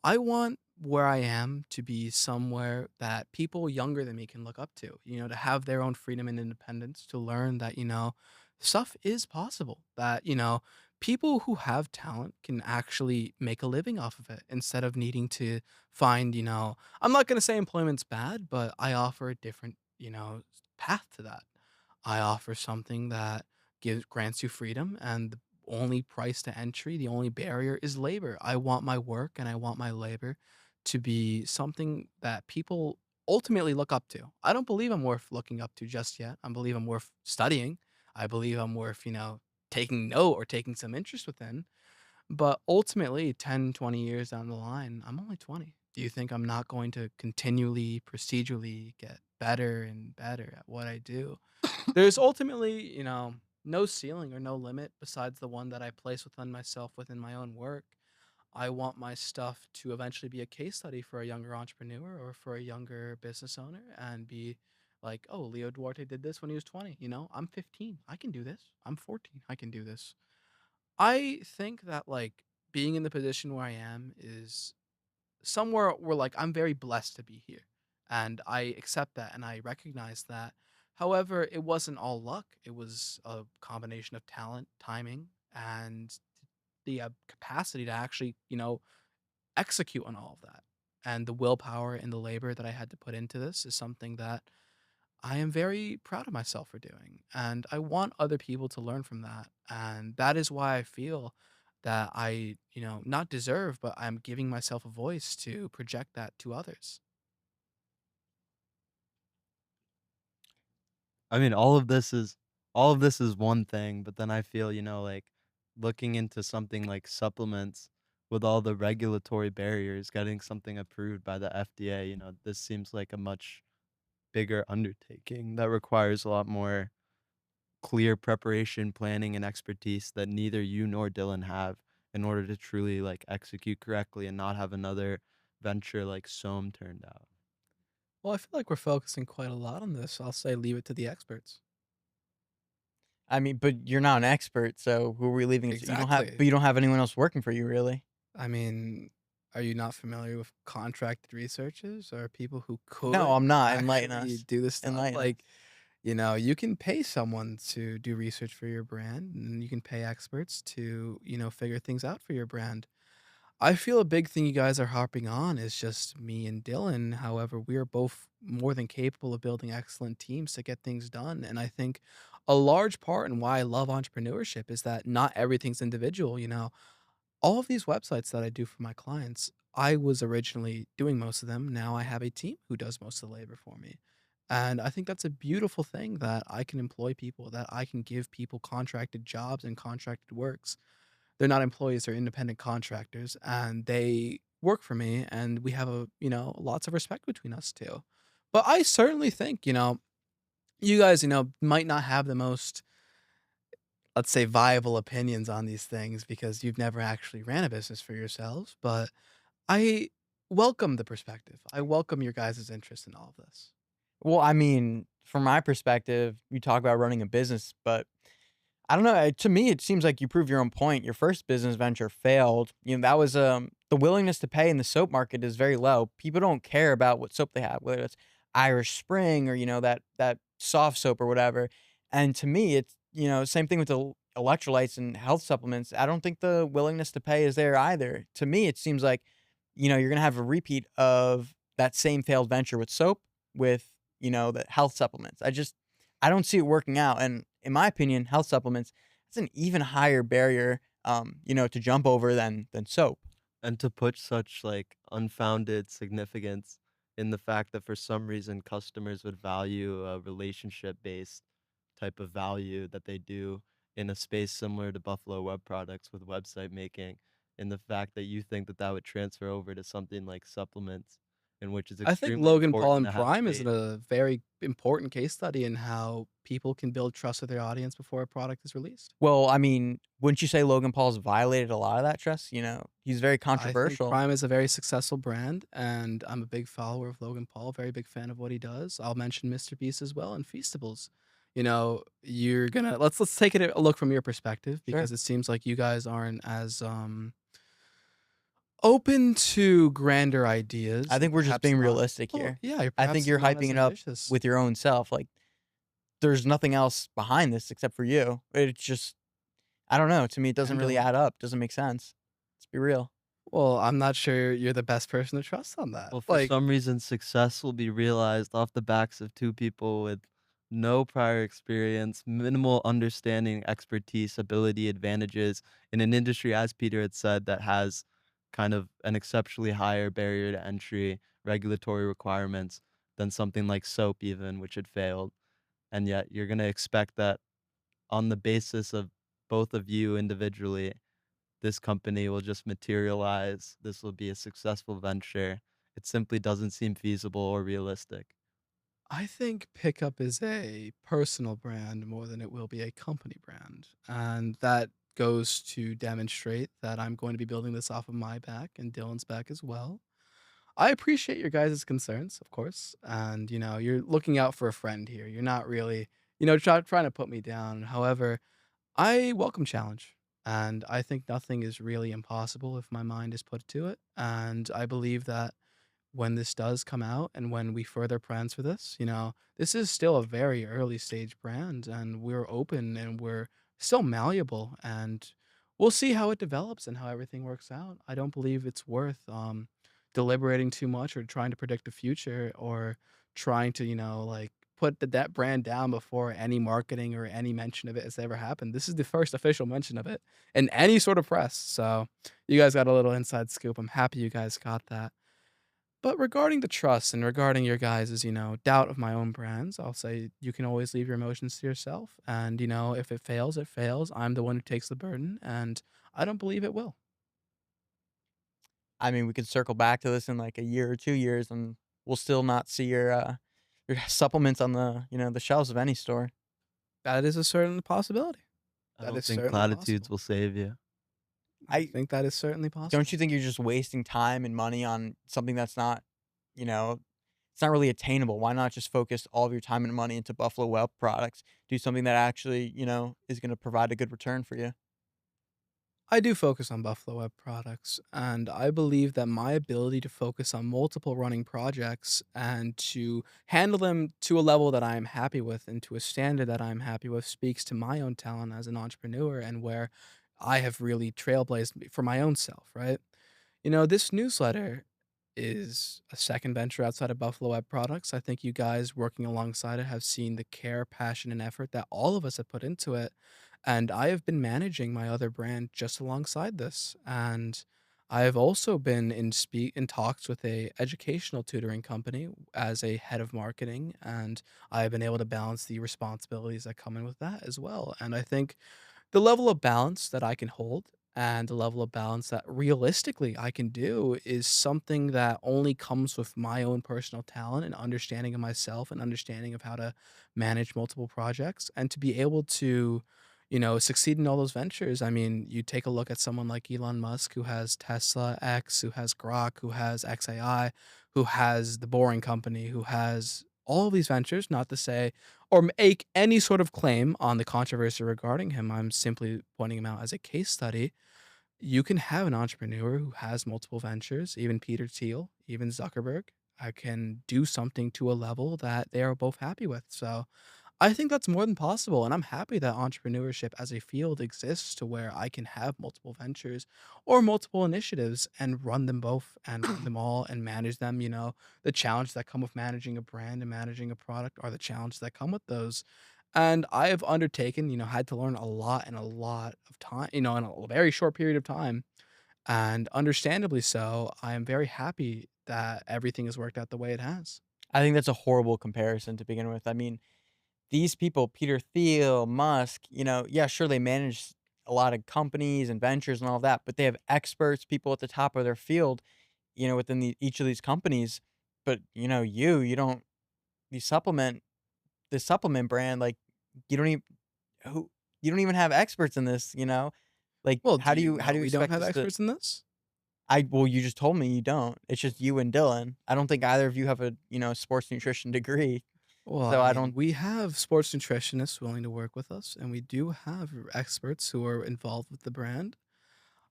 S2: I want where I am to be somewhere that people younger than me can look up to, to have their own freedom and independence, to learn that, stuff is possible, that, people who have talent can actually make a living off of it instead of needing to find, I'm not going to say employment's bad, but I offer a different, path to that. I offer something that gives grants you freedom, and the only price to entry, the only barrier is labor. I want my work and I want my labor to be something that people ultimately look up to. I don't believe I'm worth looking up to just yet. I believe I'm worth studying. I believe I'm worth, taking note or taking some interest within. But ultimately, 10, 20 years down the line, I'm only 20. Do you think I'm not going to continually, procedurally get better and better at what I do? There's ultimately, no ceiling or no limit besides the one that I place within myself within my own work. I want my stuff to eventually be a case study for a younger entrepreneur or for a younger business owner and be like, oh, Leo Duarte did this when he was 20. I'm 15. I can do this. I'm 14. I can do this. I think that like being in the position where I am is somewhere where like I'm very blessed to be here. And I accept that and I recognize that. However, it wasn't all luck. It was a combination of talent, timing, and the capacity to actually, execute on all of that. And the willpower and the labor that I had to put into this is something that I am very proud of myself for doing. And I want other people to learn from that. And that is why I feel that I, not deserve, but I'm giving myself a voice to project that to others.
S1: I mean, all of this is one thing, but then I feel, like looking into something like supplements with all the regulatory barriers, getting something approved by the FDA, this seems like a much bigger undertaking that requires a lot more clear preparation, planning, and expertise that neither you nor Dylan have in order to truly like execute correctly and not have another venture like Soam turned out.
S2: Well, I feel like we're focusing quite a lot on this. I'll say leave it to the experts.
S3: I mean, but you're not an expert, so who are we leaving it to?
S2: Exactly.
S3: You don't have anyone else working for you, really.
S2: I mean, are you not familiar with contracted researchers or people who
S3: No,
S2: could
S3: I'm not. Enlighten
S2: actually
S3: us.
S2: do this stuff?
S3: Enlighten us.
S2: Like, you can pay someone to do research for your brand, and you can pay experts to, figure things out for your brand. I feel a big thing you guys are harping on is just me and Dylan. However, we are both more than capable of building excellent teams to get things done. And I think a large part and why I love entrepreneurship is that not everything's individual. All of these websites that I do for my clients, I was originally doing most of them. Now I have a team who does most of the labor for me. And I think that's a beautiful thing that I can employ people, that I can give people contracted jobs and contracted works. They're not employees, they're independent contractors, and they work for me, and we have lots of respect between us too. But I certainly think, you guys, might not have the most, let's say, viable opinions on these things because you've never actually ran a business for yourselves. But I welcome the perspective. I welcome your guys' interest in all of this.
S3: Well, I mean, from my perspective, you talk about running a business, but I don't know. To me, it seems like you prove your own point. Your first business venture failed. That was the willingness to pay in the soap market is very low. People don't care about what soap they have, whether it's Irish Spring or that soft soap or whatever. And to me, it's same thing with the electrolytes and health supplements. I don't think the willingness to pay is there either. To me, it seems like you're gonna have a repeat of that same failed venture with soap with the health supplements. I don't see it working out. And in my opinion, health supplements, it's an even higher barrier, to jump over than soap.
S1: And to put such, like, unfounded significance in the fact that for some reason customers would value a relationship-based type of value that they do in a space similar to Buffalo Web Products with website making, and the fact that you think that that would transfer over to something like supplements, in which is
S2: I think
S1: extremely
S2: Logan Paul
S1: important
S2: and
S1: to have
S2: Prime is
S1: faith.
S2: a very important case study in how people can build trust with their audience before a product is released.
S3: Well, I mean, wouldn't you say Logan Paul's violated a lot of that trust? He's very
S2: I think
S3: controversial.
S2: Prime is a very successful brand, and I'm a big follower of Logan Paul, very big fan of what he does. I'll mention Mr. Beast as well and Feastables. You're gonna let's take it a look from your perspective
S3: Sure.
S2: because it seems like you guys aren't as open to grander
S3: I
S2: ideas and
S3: think we're just
S2: perhaps
S3: being
S2: not
S3: realistic
S2: well,
S3: here.
S2: yeah, you're
S3: I think
S2: perhaps
S3: you're
S2: not
S3: hyping
S2: as
S3: it up
S2: ambitious.
S3: with your own self. Like there's nothing else behind this except for you. It's just I don't know. To me, it doesn't
S2: And
S3: really add up. Doesn't make sense. Let's be real.
S2: well, I'm not sure you're the best person to trust on that.
S1: Well, for
S2: Like,
S1: some reason, success will be realized off the backs of 2 people with no prior experience, minimal understanding, expertise, ability, advantages in an industry, as Peter had said, that has kind of an exceptionally higher barrier to entry, regulatory requirements than something like soap even, which had failed. And yet you're gonna expect that on the basis of both of you individually, this company will just materialize, this will be a successful venture. It simply doesn't seem feasible or realistic.
S2: I think Pickup is a personal brand more than it will be a company brand. And that goes to demonstrate that I'm going to be building this off of my back and Dylan's back as well. I appreciate your guys' concerns, of course. And, you're looking out for a friend here. You're not really, trying to put me down. However, I welcome challenge. And I think nothing is really impossible if my mind is put to it. And I believe that when this does come out and when we further plans for this, this is still a very early stage brand and we're open and we're still malleable and we'll see how it develops and how everything works out. I don't believe it's worth deliberating too much or trying to predict the future or trying to, like put that brand down before any marketing or any mention of it has ever happened. This is the first official mention of it in any sort of press. So you guys got a little inside scoop. I'm happy you guys got that. But regarding the trust and regarding your guys' doubt of my own brands, I'll say you can always leave your emotions to yourself. And, if it fails, it fails. I'm the one who takes the burden, and I don't believe it will.
S3: I mean, we could circle back to this in like a year or 2 years, and we'll still not see your supplements on the shelves of any store.
S2: That is a certain possibility.
S1: I
S2: That
S1: don't
S2: is
S1: think
S2: certainly
S1: platitudes
S2: possible.
S1: will save you.
S2: I
S3: I
S2: think that is certainly
S3: don't you
S2: possible.
S3: think you're just wasting time and money on something that's not, it's not really attainable? Why not just focus all of your time and money into Buffalo Web products? Do something that actually, is going to provide a good return for you.
S2: I do focus on Buffalo Web products, and I believe that my ability to focus on multiple running projects and to handle them to a level that I am happy with and to a standard that I'm happy with speaks to my own talent as an entrepreneur and where I have really trailblazed for my own self, right? This newsletter is a second venture outside of Buffalo Web Products. I think you guys working alongside it have seen the care, passion, and effort that all of us have put into it. And I have been managing my other brand just alongside this. And I have also been in talks with a educational tutoring company as a head of marketing, and I have been able to balance the responsibilities that come in with that as well. And I think the level of balance that I can hold and the level of balance that realistically I can do is something that only comes with my own personal talent and understanding of myself and understanding of how to manage multiple projects and to be able to succeed in all those ventures. I mean, you take a look at someone like Elon Musk, who has Tesla X, who has Grok, who has XAI, who has the Boring Company, who has all of these ventures, not to say or make any sort of claim on the controversy regarding him. I'm simply pointing him out as a case study. You can have an entrepreneur who has multiple ventures, even Peter Thiel, even Zuckerberg, I can do something to a level that they are both happy with. So I think that's more than possible, and I'm happy that entrepreneurship as a field exists to where I can have multiple ventures or multiple initiatives and run them both and run them all and manage them. The challenges that come with managing a brand and managing a product are the challenges that come with those. And I have undertaken, had to learn a lot in a lot of time, in a very short period of time. And understandably so, I am very happy that everything has worked out the way it has.
S3: I think that's a horrible comparison to begin with. I mean, these people, Peter Thiel, Musk, yeah, sure, they manage a lot of companies and ventures and all of that, but they have experts, people at the top of their field, within each of these companies. But you don't, you supplement the supplement brand, like you don't even who you don't even have experts in this. Like
S2: Well,
S3: how
S2: do
S3: do
S2: you
S3: you how
S2: know
S3: do you
S2: we don't
S3: expect
S2: have
S3: us to?
S2: experts in this?
S3: Well, you just told me you don't. It's just you and Dylan. I don't think either of you have a sports nutrition degree,
S2: Well,
S3: so
S2: I
S3: I
S2: mean,
S3: don't.
S2: we have sports nutritionists willing to work with us, and we do have experts who are involved with the brand.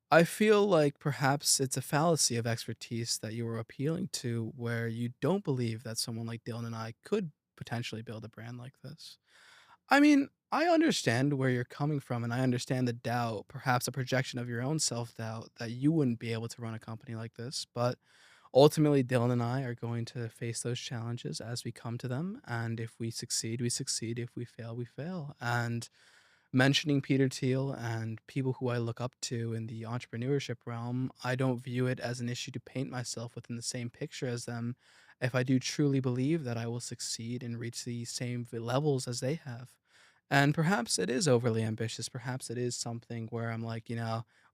S2: I feel like perhaps it's a fallacy of expertise that you were appealing to, where you don't believe that someone like Dylan and I could potentially build a brand like this. I mean, I understand where you're coming from, and I understand the doubt, perhaps a projection of your own self doubt that you wouldn't be able to run a company like this. But ultimately, Dylan and I are going to face those challenges as we come to them. And if we succeed, we succeed. If we fail, we fail. And mentioning Peter Thiel and people who I look up to in the entrepreneurship realm, I don't view it as an issue to paint myself within the same picture as them if I do truly believe that I will succeed and reach the same levels as they have. And perhaps it is overly ambitious. Perhaps it is something where I'm like,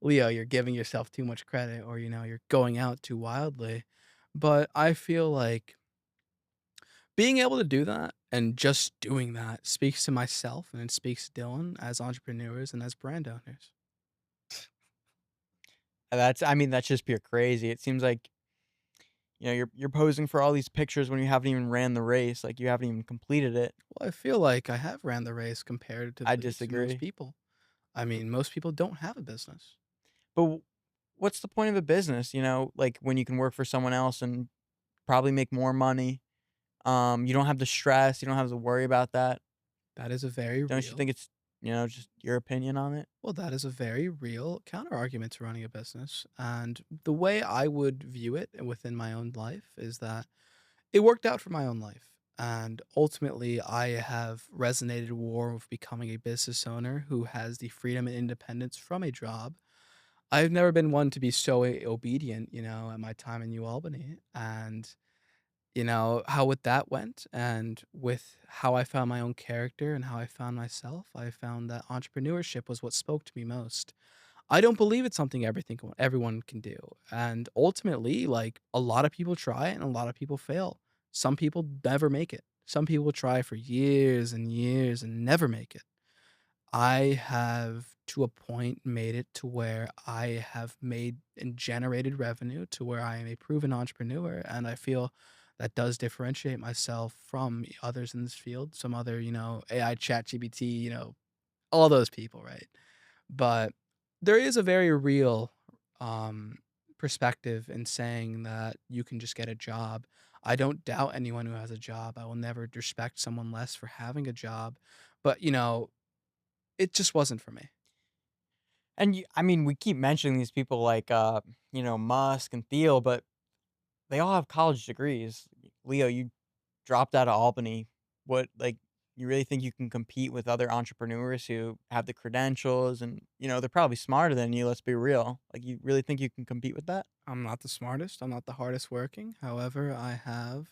S2: Leo, you're giving yourself too much credit or, you're going out too wildly. But I feel like being able to do that and just doing that speaks to myself and it speaks to Dylan as entrepreneurs and as brand owners.
S3: I mean, that's just pure crazy. It seems like you're posing for all these pictures when you haven't even ran the race, like you haven't even completed it.
S2: Well, I feel like I have ran the race
S3: I
S2: comparatively to most
S3: disagree.
S2: people. I mean, most people don't have a business.
S3: But what's the point of a business? Like when you can work for someone else and probably make more money. You don't have the stress. You don't have to worry about that.
S2: That is a very
S3: Don't you
S2: real
S3: think it's just your opinion on it?
S2: well, that is a very real counter argument to running a business. And the way I would view it within my own life is that it worked out for my own life. And ultimately, I have resonated more with becoming a business owner who has the freedom and independence from a job. I've never been one to be so obedient, at my time in New Albany. And, how with that went and with how I found my own character and how I found myself, I found that entrepreneurship was what spoke to me most. I don't believe it's something everyone can do, and ultimately, like, a lot of people try it and a lot of people fail. Some people never make it. Some people try for years and years and never make it. I have, to a point, made it to where I have made and generated revenue to where I am a proven entrepreneur, and I feel that does differentiate myself from others in this field, some other, AI, ChatGPT, all those people, right? But there is a very real, um, perspective in saying that you can just get a job. I don't doubt anyone who has a job. I will never respect someone less for having a job. But, it just wasn't for me.
S3: And I mean, we keep mentioning these people like Musk and Thiel, but they all have college degrees. Leo, you dropped out of Albany. What like you really think you can compete with other entrepreneurs who have the credentials and they're probably smarter than you, let's be real. Like you really think you can compete with that?
S2: I'm not the smartest. I'm not the hardest working. However, I have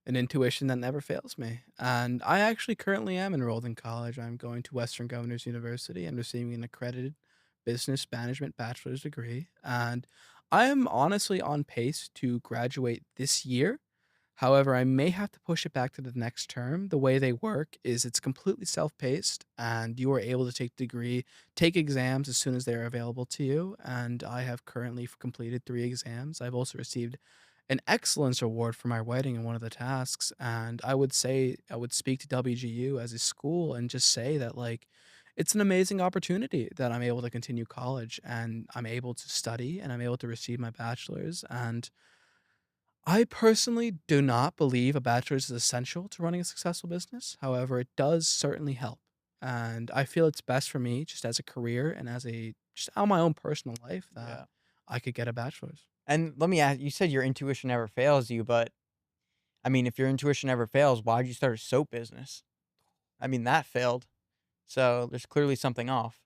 S2: an intuition that never fails me. And I actually currently am enrolled in college. I'm going to Western Governors University and receiving an accredited business management bachelor's degree. And I am honestly on pace to graduate this year. However, I may have to push it back to the next term. The way they work is it's completely self-paced and you are able to take exams as soon as they're available to you. And I have currently completed 3 exams. I've also received an excellence award for my writing in one of the tasks. And I would say I would speak to WGU as a school and just say that like it's an amazing opportunity that I'm able to continue college and I'm able to study and I'm able to receive my bachelor's. And I personally do not believe a bachelor's is essential to running a successful business. However, it does certainly help. And I feel it's best for me just as a career and as a just on my own personal life that
S3: Yeah.
S2: I could get a bachelor's.
S3: And let me ask, you said your intuition never fails you, but I mean, if your intuition never fails, why'd you start a soap business? I mean, that failed. So there's clearly something off.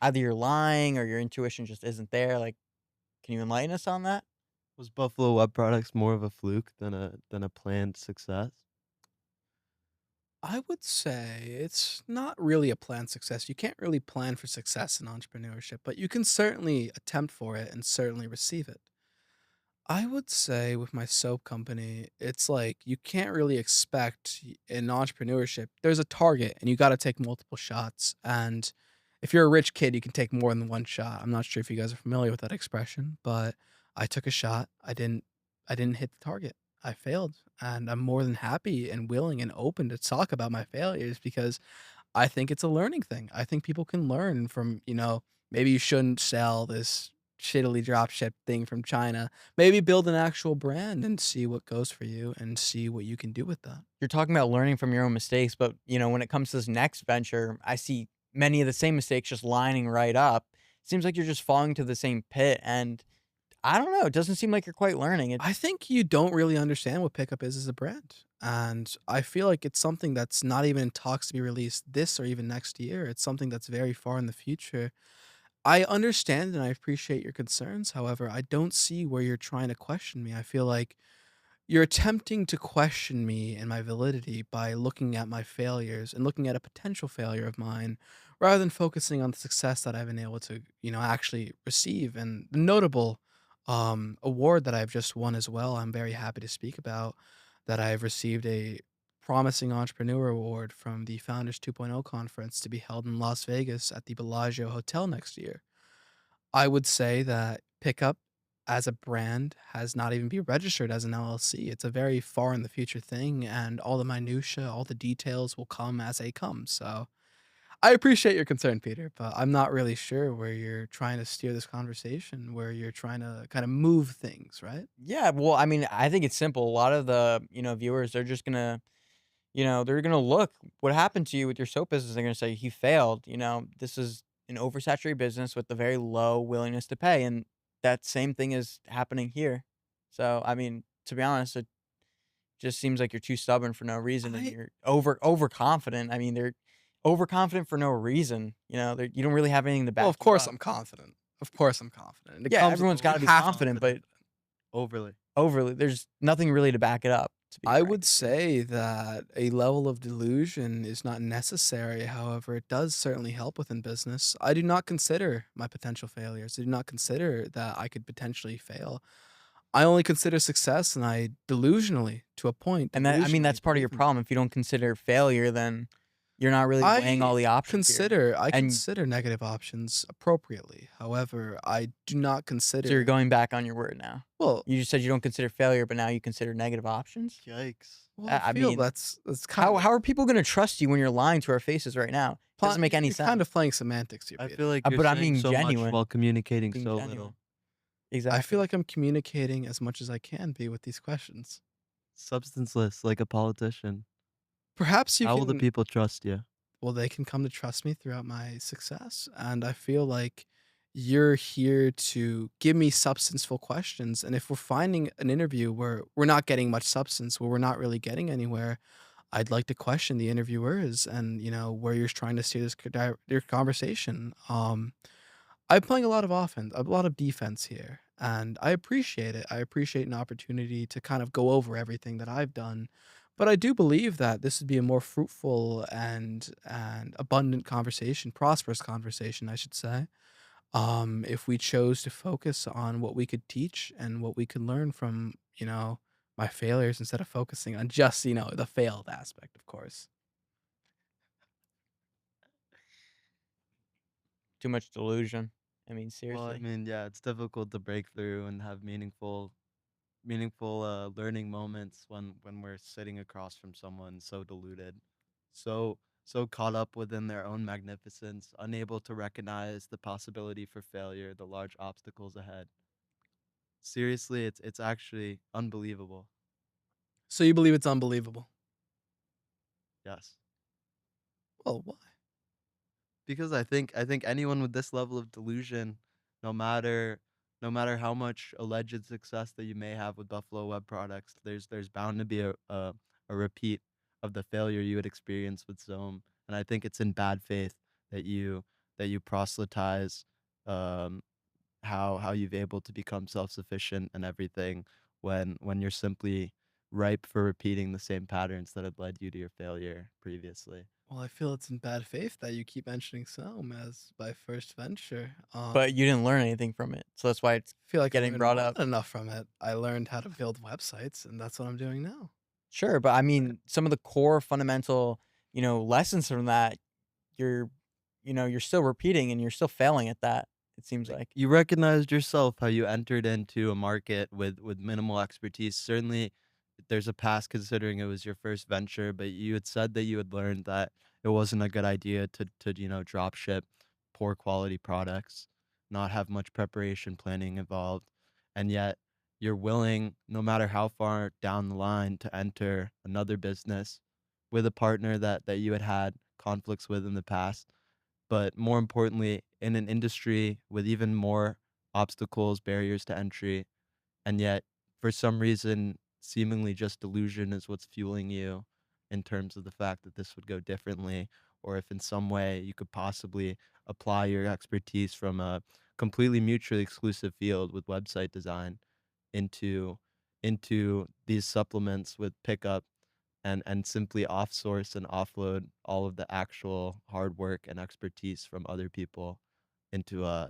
S3: Either you're lying or your intuition just isn't there. Like, can you enlighten us on that?
S1: Was Buffalo Web Products more of a fluke than a planned success?
S2: I would say it's not really a planned success. You can't really plan for success in entrepreneurship, but you can certainly attempt for it and certainly receive it. I would say with my soap company, it's like you can't really expect in entrepreneurship, there's a target and you got to take multiple shots. And if you're a rich kid, you can take more than one shot. I'm not sure if you guys are familiar with that expression, but I took a shot. I didn't hit the target. I failed. And I'm more than happy and willing and open to talk about my failures because I think it's a learning thing. I think people can learn from, maybe you shouldn't sell this shittily drop ship thing from China. Maybe build an actual brand and see what goes for you and see what you can do with that.
S3: You're talking about learning from your own mistakes, but when it comes to this next venture, I see many of the same mistakes just lining right up. Seems like you're just falling to the same pit, and I don't know. It doesn't seem like you're quite learning.
S2: I think you don't really understand what Pickup is as a brand. And I feel like it's something that's not even in talks to be released this or even next year. It's something that's very far in the future. I understand and I appreciate your concerns. However, I don't see where you're trying to question me. I feel like you're attempting to question me and my validity by looking at my failures and looking at a potential failure of mine rather than focusing on the success that I've been able to, actually receive. And the notable award that I've just won as well, I'm very happy to speak about that I've received a Promising Entrepreneur Award from the Founders 2.0 conference to be held in Las Vegas at the Bellagio Hotel next year. I would say that Pickup as a brand has not even been registered as an LLC. It's a very far in the future thing, and all the minutia, all the details will come as they come. So I appreciate your concern, Peter, but I'm not really sure where you're trying to steer this conversation, where you're trying to kind of move things, right?
S3: Yeah, well, I mean, I think it's simple. A lot of the viewers, they're just gonna they're gonna look what happened to you with your soap business. They're gonna say he failed. This is an oversaturated business with a very low willingness to pay, and that same thing is happening here. So, I mean, to be honest, it just seems like you're too stubborn for no reason, and
S2: I
S3: you're overconfident. I mean, they're overconfident for no reason. You don't really have anything to
S2: Well,
S3: back
S2: of
S3: you
S2: course
S3: up.
S2: I'm confident. Of course I'm confident. It
S3: Yeah,
S2: comes with
S3: everyone's
S2: you
S3: got to be
S2: have to be
S3: confident, but
S2: confident.
S1: Overly.
S3: overly, there's nothing really to back it up. To be
S2: I
S3: frank
S2: would
S3: with you.
S2: say that a level of delusion is not necessary. However, it does certainly help within business. I do not consider my potential failures. I do not consider that I could potentially fail. I only consider success and I delusionally, to a point,
S3: And that I mean,
S2: delusionally
S3: that's part of your
S2: believe in that.
S3: problem. If you don't consider failure, then you're not really weighing
S2: I
S3: all the options here.
S2: I
S3: And
S2: consider negative options appropriately. However, I do not
S3: so you're
S2: consider
S3: going back on your word now.
S2: well,
S3: You just said you don't consider failure, but now you consider negative options?
S1: Yikes.
S2: I
S3: I
S2: feel
S3: mean,
S2: that's kind
S3: how
S2: of
S3: are people gonna trust you when you're lying to our faces right now? Doesn't make any
S2: you're kind
S3: sense.
S2: of playing semantics here,
S1: I
S2: Peter.
S1: feel like you're
S3: But I'm
S1: saying
S3: being
S1: so much
S3: genuine.
S1: while communicating
S3: Being
S1: so
S3: genuine.
S1: little.
S2: I feel
S3: Exactly.
S2: like I'm communicating as much as I can be with these questions.
S1: Substanceless, like a politician.
S2: Perhaps you
S1: How will the
S2: can
S1: people trust you?
S2: well, they can come to trust me throughout my success, and I feel like you're here to give me substanceful questions, and if we're finding an interview where we're not getting much substance, where we're not really getting anywhere, I'd like to question the interviewers and, where you're trying to steer this your conversation. I'm playing a lot of offense, a lot of defense here, and I appreciate it. I appreciate an opportunity to kind of go over everything that I've done, but I do believe that this would be a more fruitful and abundant conversation, prosperous conversation, I should say, if we chose to focus on what we could teach and what we could learn from, my failures instead of focusing on just, the failed aspect, of course.
S3: Too much delusion. I mean,
S1: Well, I
S3: seriously.
S1: mean, yeah, it's difficult to break through and have meaningful learning moments when we're sitting across from someone so deluded, so so caught up within their own magnificence, unable to recognize the possibility for failure, the large obstacles ahead. Seriously, it's actually unbelievable.
S2: So you believe it's unbelievable?
S1: Yes.
S2: Well, why?
S1: Because I think anyone with this level of delusion, no matter no matter how much alleged success that you may have with Buffalo Web Products, there's bound to be a repeat of the failure you would experience with Zoom. And I think it's in bad faith that you proselytize um, how you've able to become self-sufficient and everything when you're simply ripe for repeating the same patterns that had led you to your failure previously.
S2: Well, I feel it's in bad faith that you keep mentioning Somme as my first venture.
S3: But you didn't learn anything from it, so that's why it's
S2: I feel like I
S3: getting
S2: learned
S3: brought
S2: more
S3: up.
S2: than enough from it. I learned how to build websites, and that's what I'm doing now.
S3: Sure, but I mean, some of the core fundamental, lessons from that, you're you're still repeating and you're still failing at that, it seems
S1: Like,
S3: like.
S1: you recognized yourself how you entered into a market with minimal expertise. Certainly, there's a past considering it was your first venture, but you had said that you had learned that it wasn't a good idea to drop ship poor quality products, not have much preparation planning involved, and yet you're willing, no matter how far down the line, to enter another business with a partner that you had conflicts with in the past, but more importantly, in an industry with even more obstacles, barriers to entry, and yet for some reason, seemingly just delusion is what's fueling you in terms of the fact that this would go differently, or if in some way you could possibly apply your expertise from a completely mutually exclusive field with website design into these supplements with pickup and simply off-source and offload all of the actual hard work and expertise from other people into a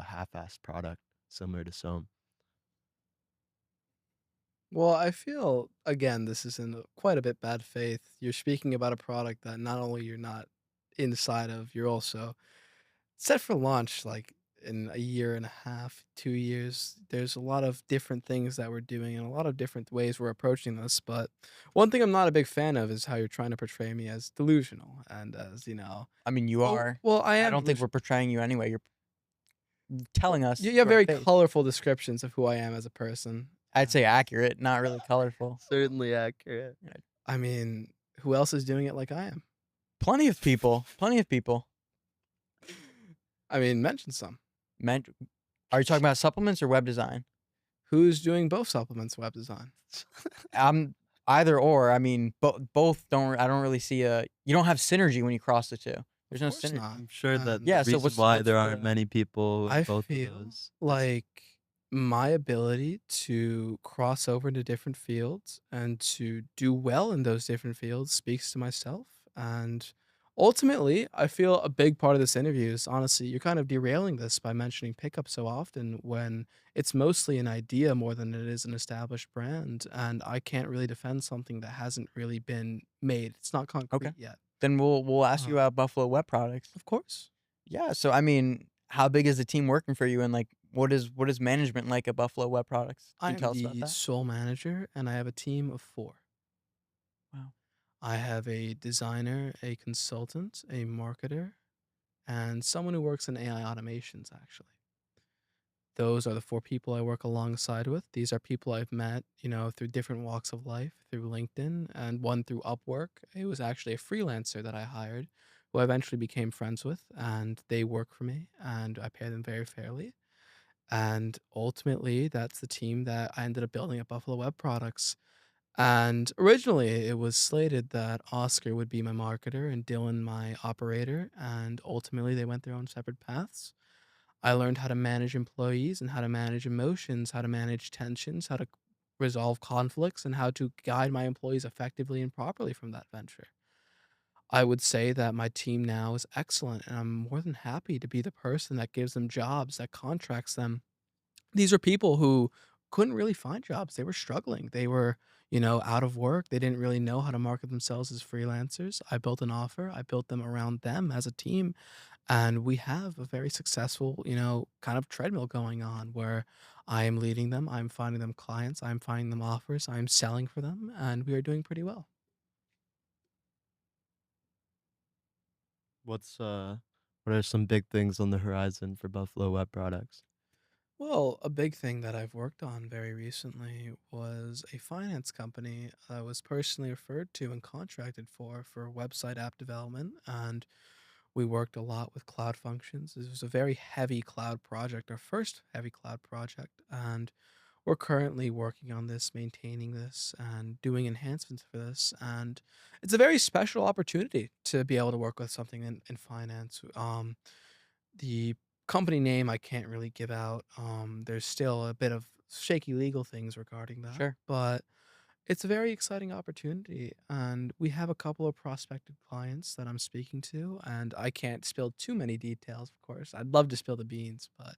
S1: half-assed product similar to Soam.
S2: Well, I feel again this is in quite a bit bad faith. You're speaking about a product that not only you're not inside of, you're also set for launch like in a year and a half, 2 years. There's a lot of different things that we're doing and a lot of different ways we're approaching this. But one thing I'm not a big fan of is how you're trying to portray me as delusional and as,
S3: I mean, you
S2: oh,
S3: are.
S2: well, I
S3: I
S2: am
S3: don't think we're
S2: delusional.
S3: portraying you anyway, you're
S2: Well,
S3: telling
S2: you
S3: us
S2: you have
S3: to our
S2: very
S3: face.
S2: colorful descriptions of who I am as a person.
S3: I'd say accurate, not really colorful.
S1: Certainly accurate.
S3: Yeah.
S2: I mean, who else is doing it like I am?
S3: Plenty of people, plenty of people.
S2: I mean, mention some.
S3: Meant Are you talking about supplements or web design?
S2: Who's doing both supplements web design?
S3: I'm either or. I mean, both don't. I don't really see a. You don't have synergy when you cross the two. There's
S2: Of
S3: no
S2: course
S3: synergy.
S2: not.
S1: I'm sure that the
S3: Yeah.
S2: And
S3: So
S1: reason
S3: what's
S1: why
S3: what's
S1: there aren't
S3: the
S1: many people
S2: I
S1: in both of
S2: feel
S1: those is
S2: like my ability to cross over into different fields and to do well in those different fields speaks to myself. And ultimately, I feel a big part of this interview is honestly, you're kind of derailing this by mentioning pickup so often when it's mostly an idea more than it is an established brand. And I can't really defend something that hasn't really been made. It's not
S3: okay?
S2: concrete yet.
S3: Then we'll ask
S2: Uh,
S3: you about Buffalo Web Products.
S2: of course.
S3: Yeah. So I mean, how big is the team working for you, and like, what is management like at Buffalo Web Products?
S2: I
S3: Can you
S2: am
S3: tell us about
S2: the
S3: that?
S2: sole manager and I have a team of four.
S3: Wow.
S2: I have a designer, a consultant, a marketer, and someone who works in AI automations, actually. Those are the four people I work alongside with. These are people I've met, through different walks of life, through LinkedIn, and one through Upwork. It was actually a freelancer that I hired who I eventually became friends with, and they work for me, and I pay them very fairly. And ultimately, that's the team that I ended up building at Buffalo Web Products. And originally, it was slated that Oscar would be my marketer and Dylan my operator, and ultimately they went their own separate paths. I learned how to manage employees and how to manage emotions, how to manage tensions, how to resolve conflicts, and how to guide my employees effectively and properly from that venture. I would say that my team now is excellent, and I'm more than happy to be the person that gives them jobs, that contracts them. These are people who couldn't really find jobs. They were struggling. They were, out of work. They didn't really know how to market themselves as freelancers. I built an offer. I built them around them as a team, and we have a very successful, kind of treadmill going on where I am leading them. I'm finding them clients. I'm finding them offers. I'm selling for them, and we are doing pretty well.
S1: What are some big things on the horizon for Buffalo Web Products?
S2: Well, a big thing that I've worked on very recently was a finance company I was personally referred to and contracted for website app development. And we worked a lot with cloud functions. This was a very heavy cloud project, our first heavy cloud project. And we're currently working on this, maintaining this, and doing enhancements for this. And it's a very special opportunity to be able to work with something in finance. The company name I can't really give out. There's still a bit of shaky legal things regarding that,
S3: Sure.
S2: but it's a very exciting opportunity, and we have a couple of prospective clients that I'm speaking to, and I can't spill too many details, of course. I'd love to spill the beans, but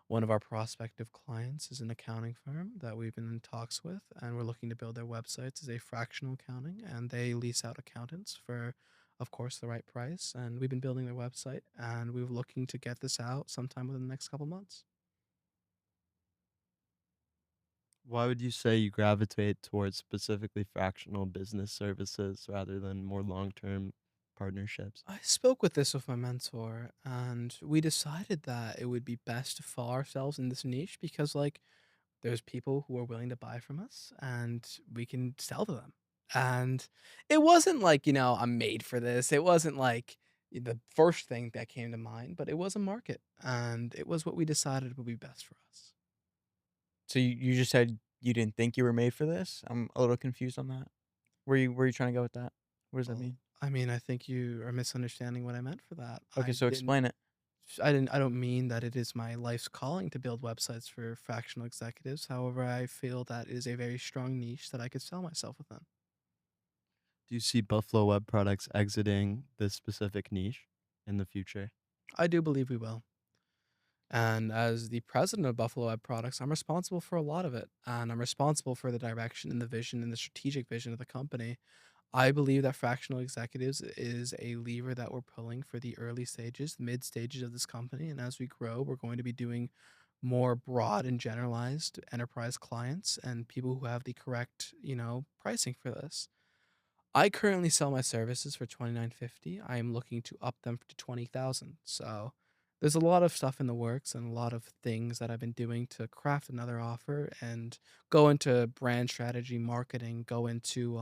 S2: one of our prospective clients is an accounting firm that we've been in talks with, and we're looking to build their websites as a fractional accounting, and they lease out accountants for, of course, the right price. And we've been building their website, and we're looking to get this out sometime within the next couple months.
S1: Why would you say you gravitate towards specifically fractional business services rather than more long-term partnerships?
S2: I spoke with this with my mentor, and we decided that it would be best to fall ourselves in this niche because, like, there's people who are willing to buy from us and we can sell to them. And it wasn't like, I'm made for this. It wasn't like the first thing that came to mind, but it was a market and it was what we decided would be best for us.
S3: So you just said you didn't think you were made for this? I'm a little confused on that. Where you trying to go with that? What does that
S2: Well,
S3: mean?
S2: I mean, I think you are misunderstanding what I meant for that.
S3: Okay, so explain it.
S2: I don't mean that it is my life's calling to build websites for fractional executives. However, I feel that it is a very strong niche that I could sell myself within.
S1: Do you see Buffalo Web Products exiting this specific niche in the future?
S2: I do believe we will. And as the president of Buffalo Web Products, I'm responsible for a lot of it. And I'm responsible for the direction and the vision and the strategic vision of the company. I believe that fractional executives is a lever that we're pulling for the early stages, mid stages of this company. And as we grow, we're going to be doing more broad and generalized enterprise clients and people who have the correct, pricing for this. I currently sell my services for 29.50. I am looking to up them to 20,000. So there's a lot of stuff in the works and a lot of things that I've been doing to craft another offer and go into brand strategy, marketing, go into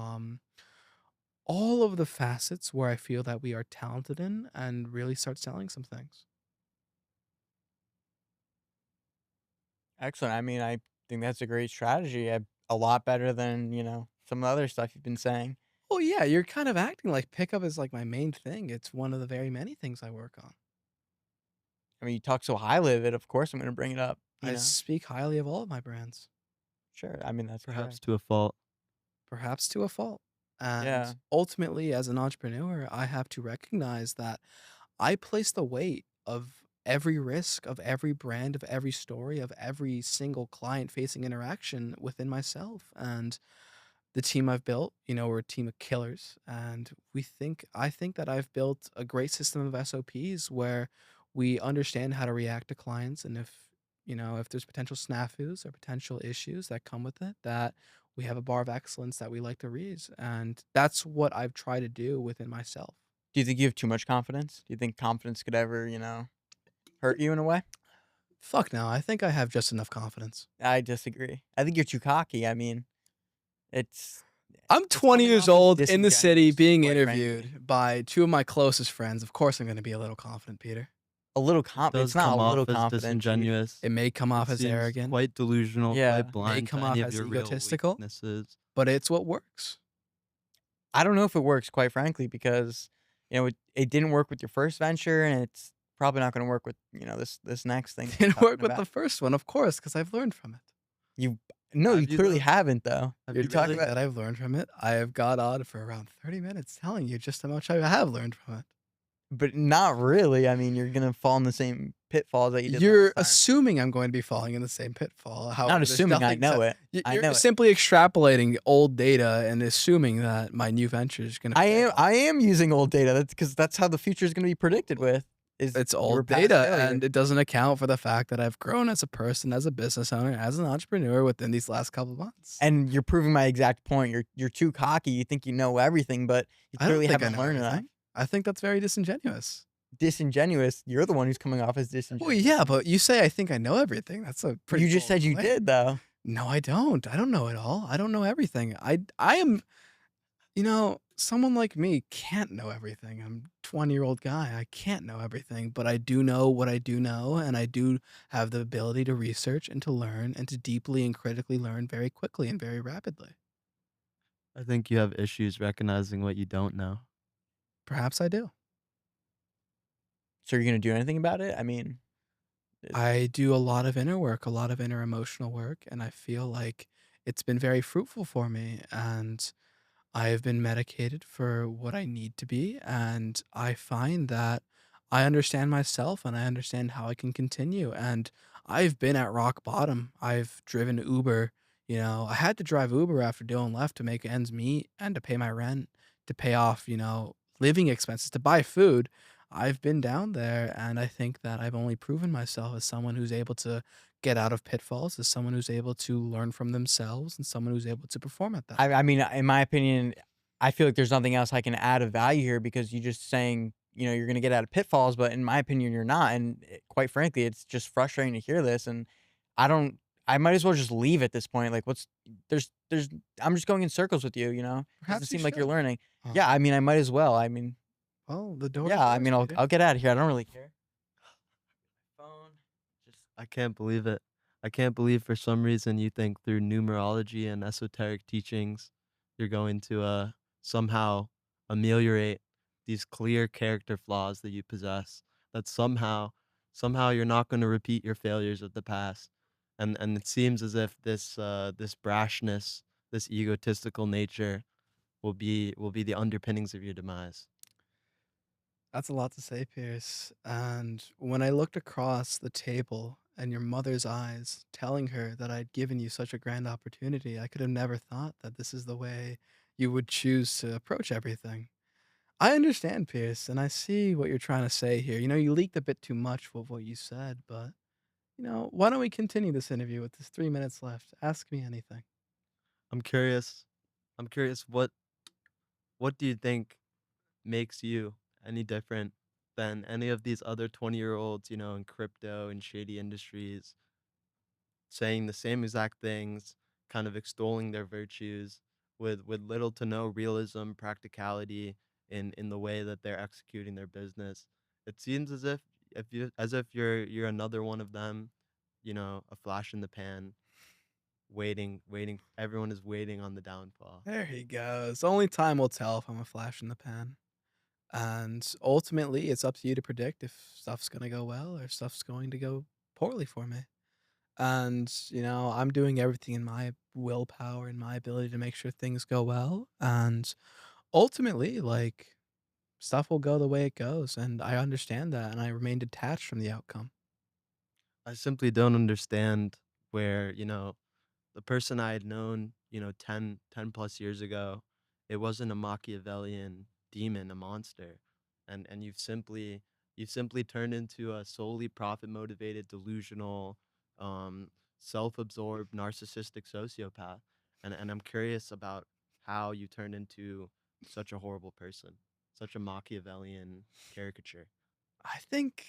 S2: all of the facets where I feel that we are talented in and really start selling some things.
S3: Excellent. I mean, I think that's a great strategy. A lot better than, some of the other stuff you've been saying.
S2: Oh yeah, you're kind of acting like pickup is like my main thing. It's one of the very many things I work on.
S3: I mean, you talk so highly of it, of course I'm gonna bring it up,
S2: I speak highly of all of my brands.
S3: Sure, I mean, that's
S1: Perhaps
S3: correct.
S1: to a fault.
S2: Perhaps to a fault. And
S3: Yeah.
S2: ultimately, as an entrepreneur, I have to recognize that I place the weight of every risk, of every brand, of every story, of every single client facing interaction within myself. And the team I've built, we're a team of killers. And I think that I've built a great system of SOPs where we understand how to react to clients. And if there's potential snafus or potential issues that come with it, that we have a bar of excellence that we like to reach. And that's what I've tried to do within myself.
S3: Do you think you have too much confidence? Do you think confidence could ever, hurt you in a way?
S2: Fuck no, I think I have just enough confidence.
S3: I disagree. I think you're too cocky. I mean, it's
S2: I'm
S3: it's
S2: 20
S3: coming
S2: years
S3: off as
S2: old in the city
S3: disingenuous,
S2: being
S3: quite frankly.
S2: interviewed by two of my closest friends. Of course, I'm going to be a little confident, Peter.
S3: A little
S1: It
S3: it's
S1: does
S3: not a
S1: come
S3: little
S1: off as
S3: confident, chief.
S1: disingenuous.
S2: It may come
S1: It
S2: off as
S1: seems
S2: arrogant,
S1: quite delusional, quite
S3: Yeah.
S2: may
S1: blind to
S2: come
S1: any
S2: off
S1: of
S2: as
S1: your real
S2: egotistical,
S1: weaknesses.
S2: but it's what works.
S3: I don't know if it works, quite frankly, because, it didn't work with your first venture, and it's probably not gonna work with, this next thing that you're
S2: Didn't work
S3: talking
S2: with
S3: about.
S2: the first one, of course, because I've learned from it.
S3: You No, you
S1: Have you
S3: clearly
S1: though?
S3: haven't, though.
S1: Have
S3: You're
S1: you
S3: talking
S1: really?
S3: about
S2: That I've learned from it. I have got on for around 30 minutes telling you just how much I have learned from it.
S3: But not really. I mean, you're gonna fall in the same pitfalls that you did
S2: You're
S3: last time.
S2: assuming I'm going to be falling in the same pitfall.
S3: Not
S2: However, there's
S3: assuming, I
S2: nothing to
S3: know it. I
S2: you're
S3: know it.
S2: simply extrapolating old data and assuming that my new venture is gonna fail.
S3: I am using old data. That's because that's how the future is gonna be predicted with, is
S2: It's
S3: your
S2: old
S3: past
S2: data,
S3: failure.
S2: and it doesn't account for the fact that I've grown as a person, as a business owner, as an entrepreneur within these last couple of months.
S3: And you're proving my exact point. You're too cocky. You think you know everything, but you
S2: I don't
S3: clearly
S2: think I
S3: haven't
S2: know
S3: learned enough.
S2: everything. I think that's very disingenuous.
S3: Disingenuous. You're the one who's coming off as
S2: Well,
S3: disingenuous.
S2: yeah, but you say I think I know everything. That's a pretty
S3: You just
S2: bold
S3: said you
S2: claim.
S3: did, though.
S2: No, I don't. I don't know it all. I don't know everything. I am, someone like me can't know everything. I'm a 20-year-old guy. I can't know everything, but I do know what I do know, and I do have the ability to research and to learn and to deeply and critically learn very quickly and very rapidly.
S1: I think you have issues recognizing what you don't know.
S2: Perhaps I do.
S3: So you're gonna do anything about it? I mean, is
S2: I do a lot of inner work, a lot of inner emotional work, and I feel like it's been very fruitful for me. And I have been medicated for what I need to be, and I find that I understand myself and I understand how I can continue. And I've been at rock bottom. I've driven Uber. I had to drive Uber after Dylan left to make ends meet and to pay my rent, to pay off, living expenses, to buy food. I've been down there, and I think that I've only proven myself as someone who's able to get out of pitfalls, as someone who's able to learn from themselves, and someone who's able to perform at that.
S3: I mean, in my opinion, I feel like there's nothing else I can add of value here because you're just saying, you're gonna get out of pitfalls, but in my opinion, you're not. And quite frankly, it's just frustrating to hear this. And I don't. I might as well just leave at this point. Like, there's. I'm just going in circles with you. Doesn't
S2: Perhaps you
S3: seem like you're
S2: should.
S3: learning.
S2: Oh,
S3: Yeah, I mean, I might as well. I mean,
S2: well, the door is
S3: yeah, I
S2: yours,
S3: mean, I'll
S2: Peter.
S3: I'll get out of here. I don't really care. Phone. Just
S1: I can't believe it. I can't believe for some reason you think through numerology and esoteric teachings, you're going to somehow ameliorate these clear character flaws that you possess. That somehow you're not going to repeat your failures of the past. And it seems as if this brashness, this egotistical nature will be the underpinnings of your demise.
S2: That's a lot to say, Pierce. And when I looked across the table and your mother's eyes, telling her that I'd given you such a grand opportunity, I could have never thought that this is the way you would choose to approach everything. I understand, Pierce, and I see what you're trying to say here. You leaked a bit too much with what you said, but, why don't we continue this interview with this 3 minutes left? Ask me anything.
S1: I'm curious. I'm curious what do you think makes you any different than any of these other 20-year-olds, in crypto and shady industries, saying the same exact things, kind of extolling their virtues with little to no realism, practicality in the way that they're executing their business. It seems as if you're another one of them, a flash in the pan, waiting. Everyone is waiting on the downfall.
S2: There he goes. Only time will tell if I'm a flash in the pan. And ultimately, it's up to you to predict if stuff's going to go well or stuff's going to go poorly for me. And, I'm doing everything in my willpower and my ability to make sure things go well. And ultimately, like, stuff will go the way it goes. And I understand that. And I remain detached from the outcome.
S1: I simply don't understand where, the person I had known, 10 plus years ago, it wasn't a Machiavellian demon, a monster. And you've simply turned into a solely profit motivated, delusional, self-absorbed, narcissistic sociopath. And I'm curious about how you turned into such a horrible person, such a Machiavellian caricature.
S2: I think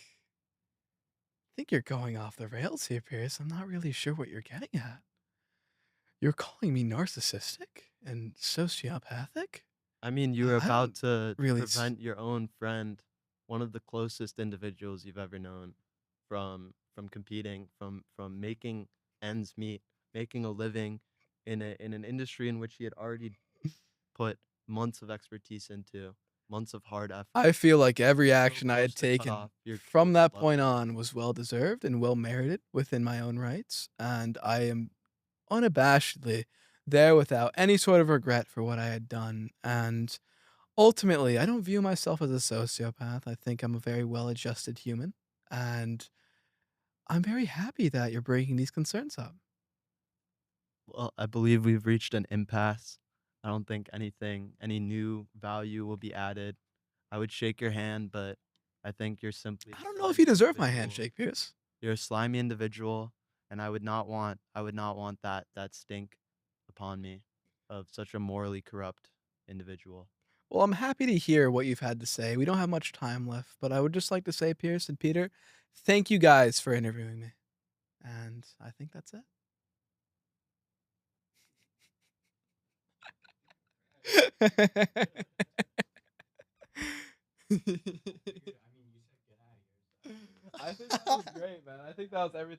S2: you're going off the rails here, Pierce. I'm not really sure what you're getting at. You're calling me narcissistic and sociopathic?
S1: I mean, you were
S2: I
S1: about
S2: don't
S1: to
S2: really
S1: prevent your own friend, one of the closest individuals you've ever known, from competing, from making ends meet, making a living in an industry in which he had already put months of expertise into, months of hard effort.
S2: I feel like every
S1: So
S2: action I
S1: close
S2: had
S1: to cut
S2: taken
S1: off your
S2: from that
S1: loved
S2: point
S1: one.
S2: on was well deserved and well merited within my own rights, and I am unabashedly there without any sort of regret for what I had done. And Ultimately, I don't view myself as a sociopath. I think I'm a very well-adjusted human, and I'm very happy that you're bringing these concerns up.
S1: Well, I believe we've reached an impasse. I don't think any new value will be added. I would shake your hand, but I think you're simply a
S2: I don't know if you
S1: slimy
S2: deserve my
S1: individual.
S2: handshake, Pierce.
S1: You're a slimy individual, and I would not want that stink upon me of such a morally corrupt individual.
S2: Well, I'm happy to hear what you've had to say. We don't have much time left, but I would just like to say, Pierce and Peter, thank you guys for interviewing me. And I think that's it. I think that was great, man. I think that was everything.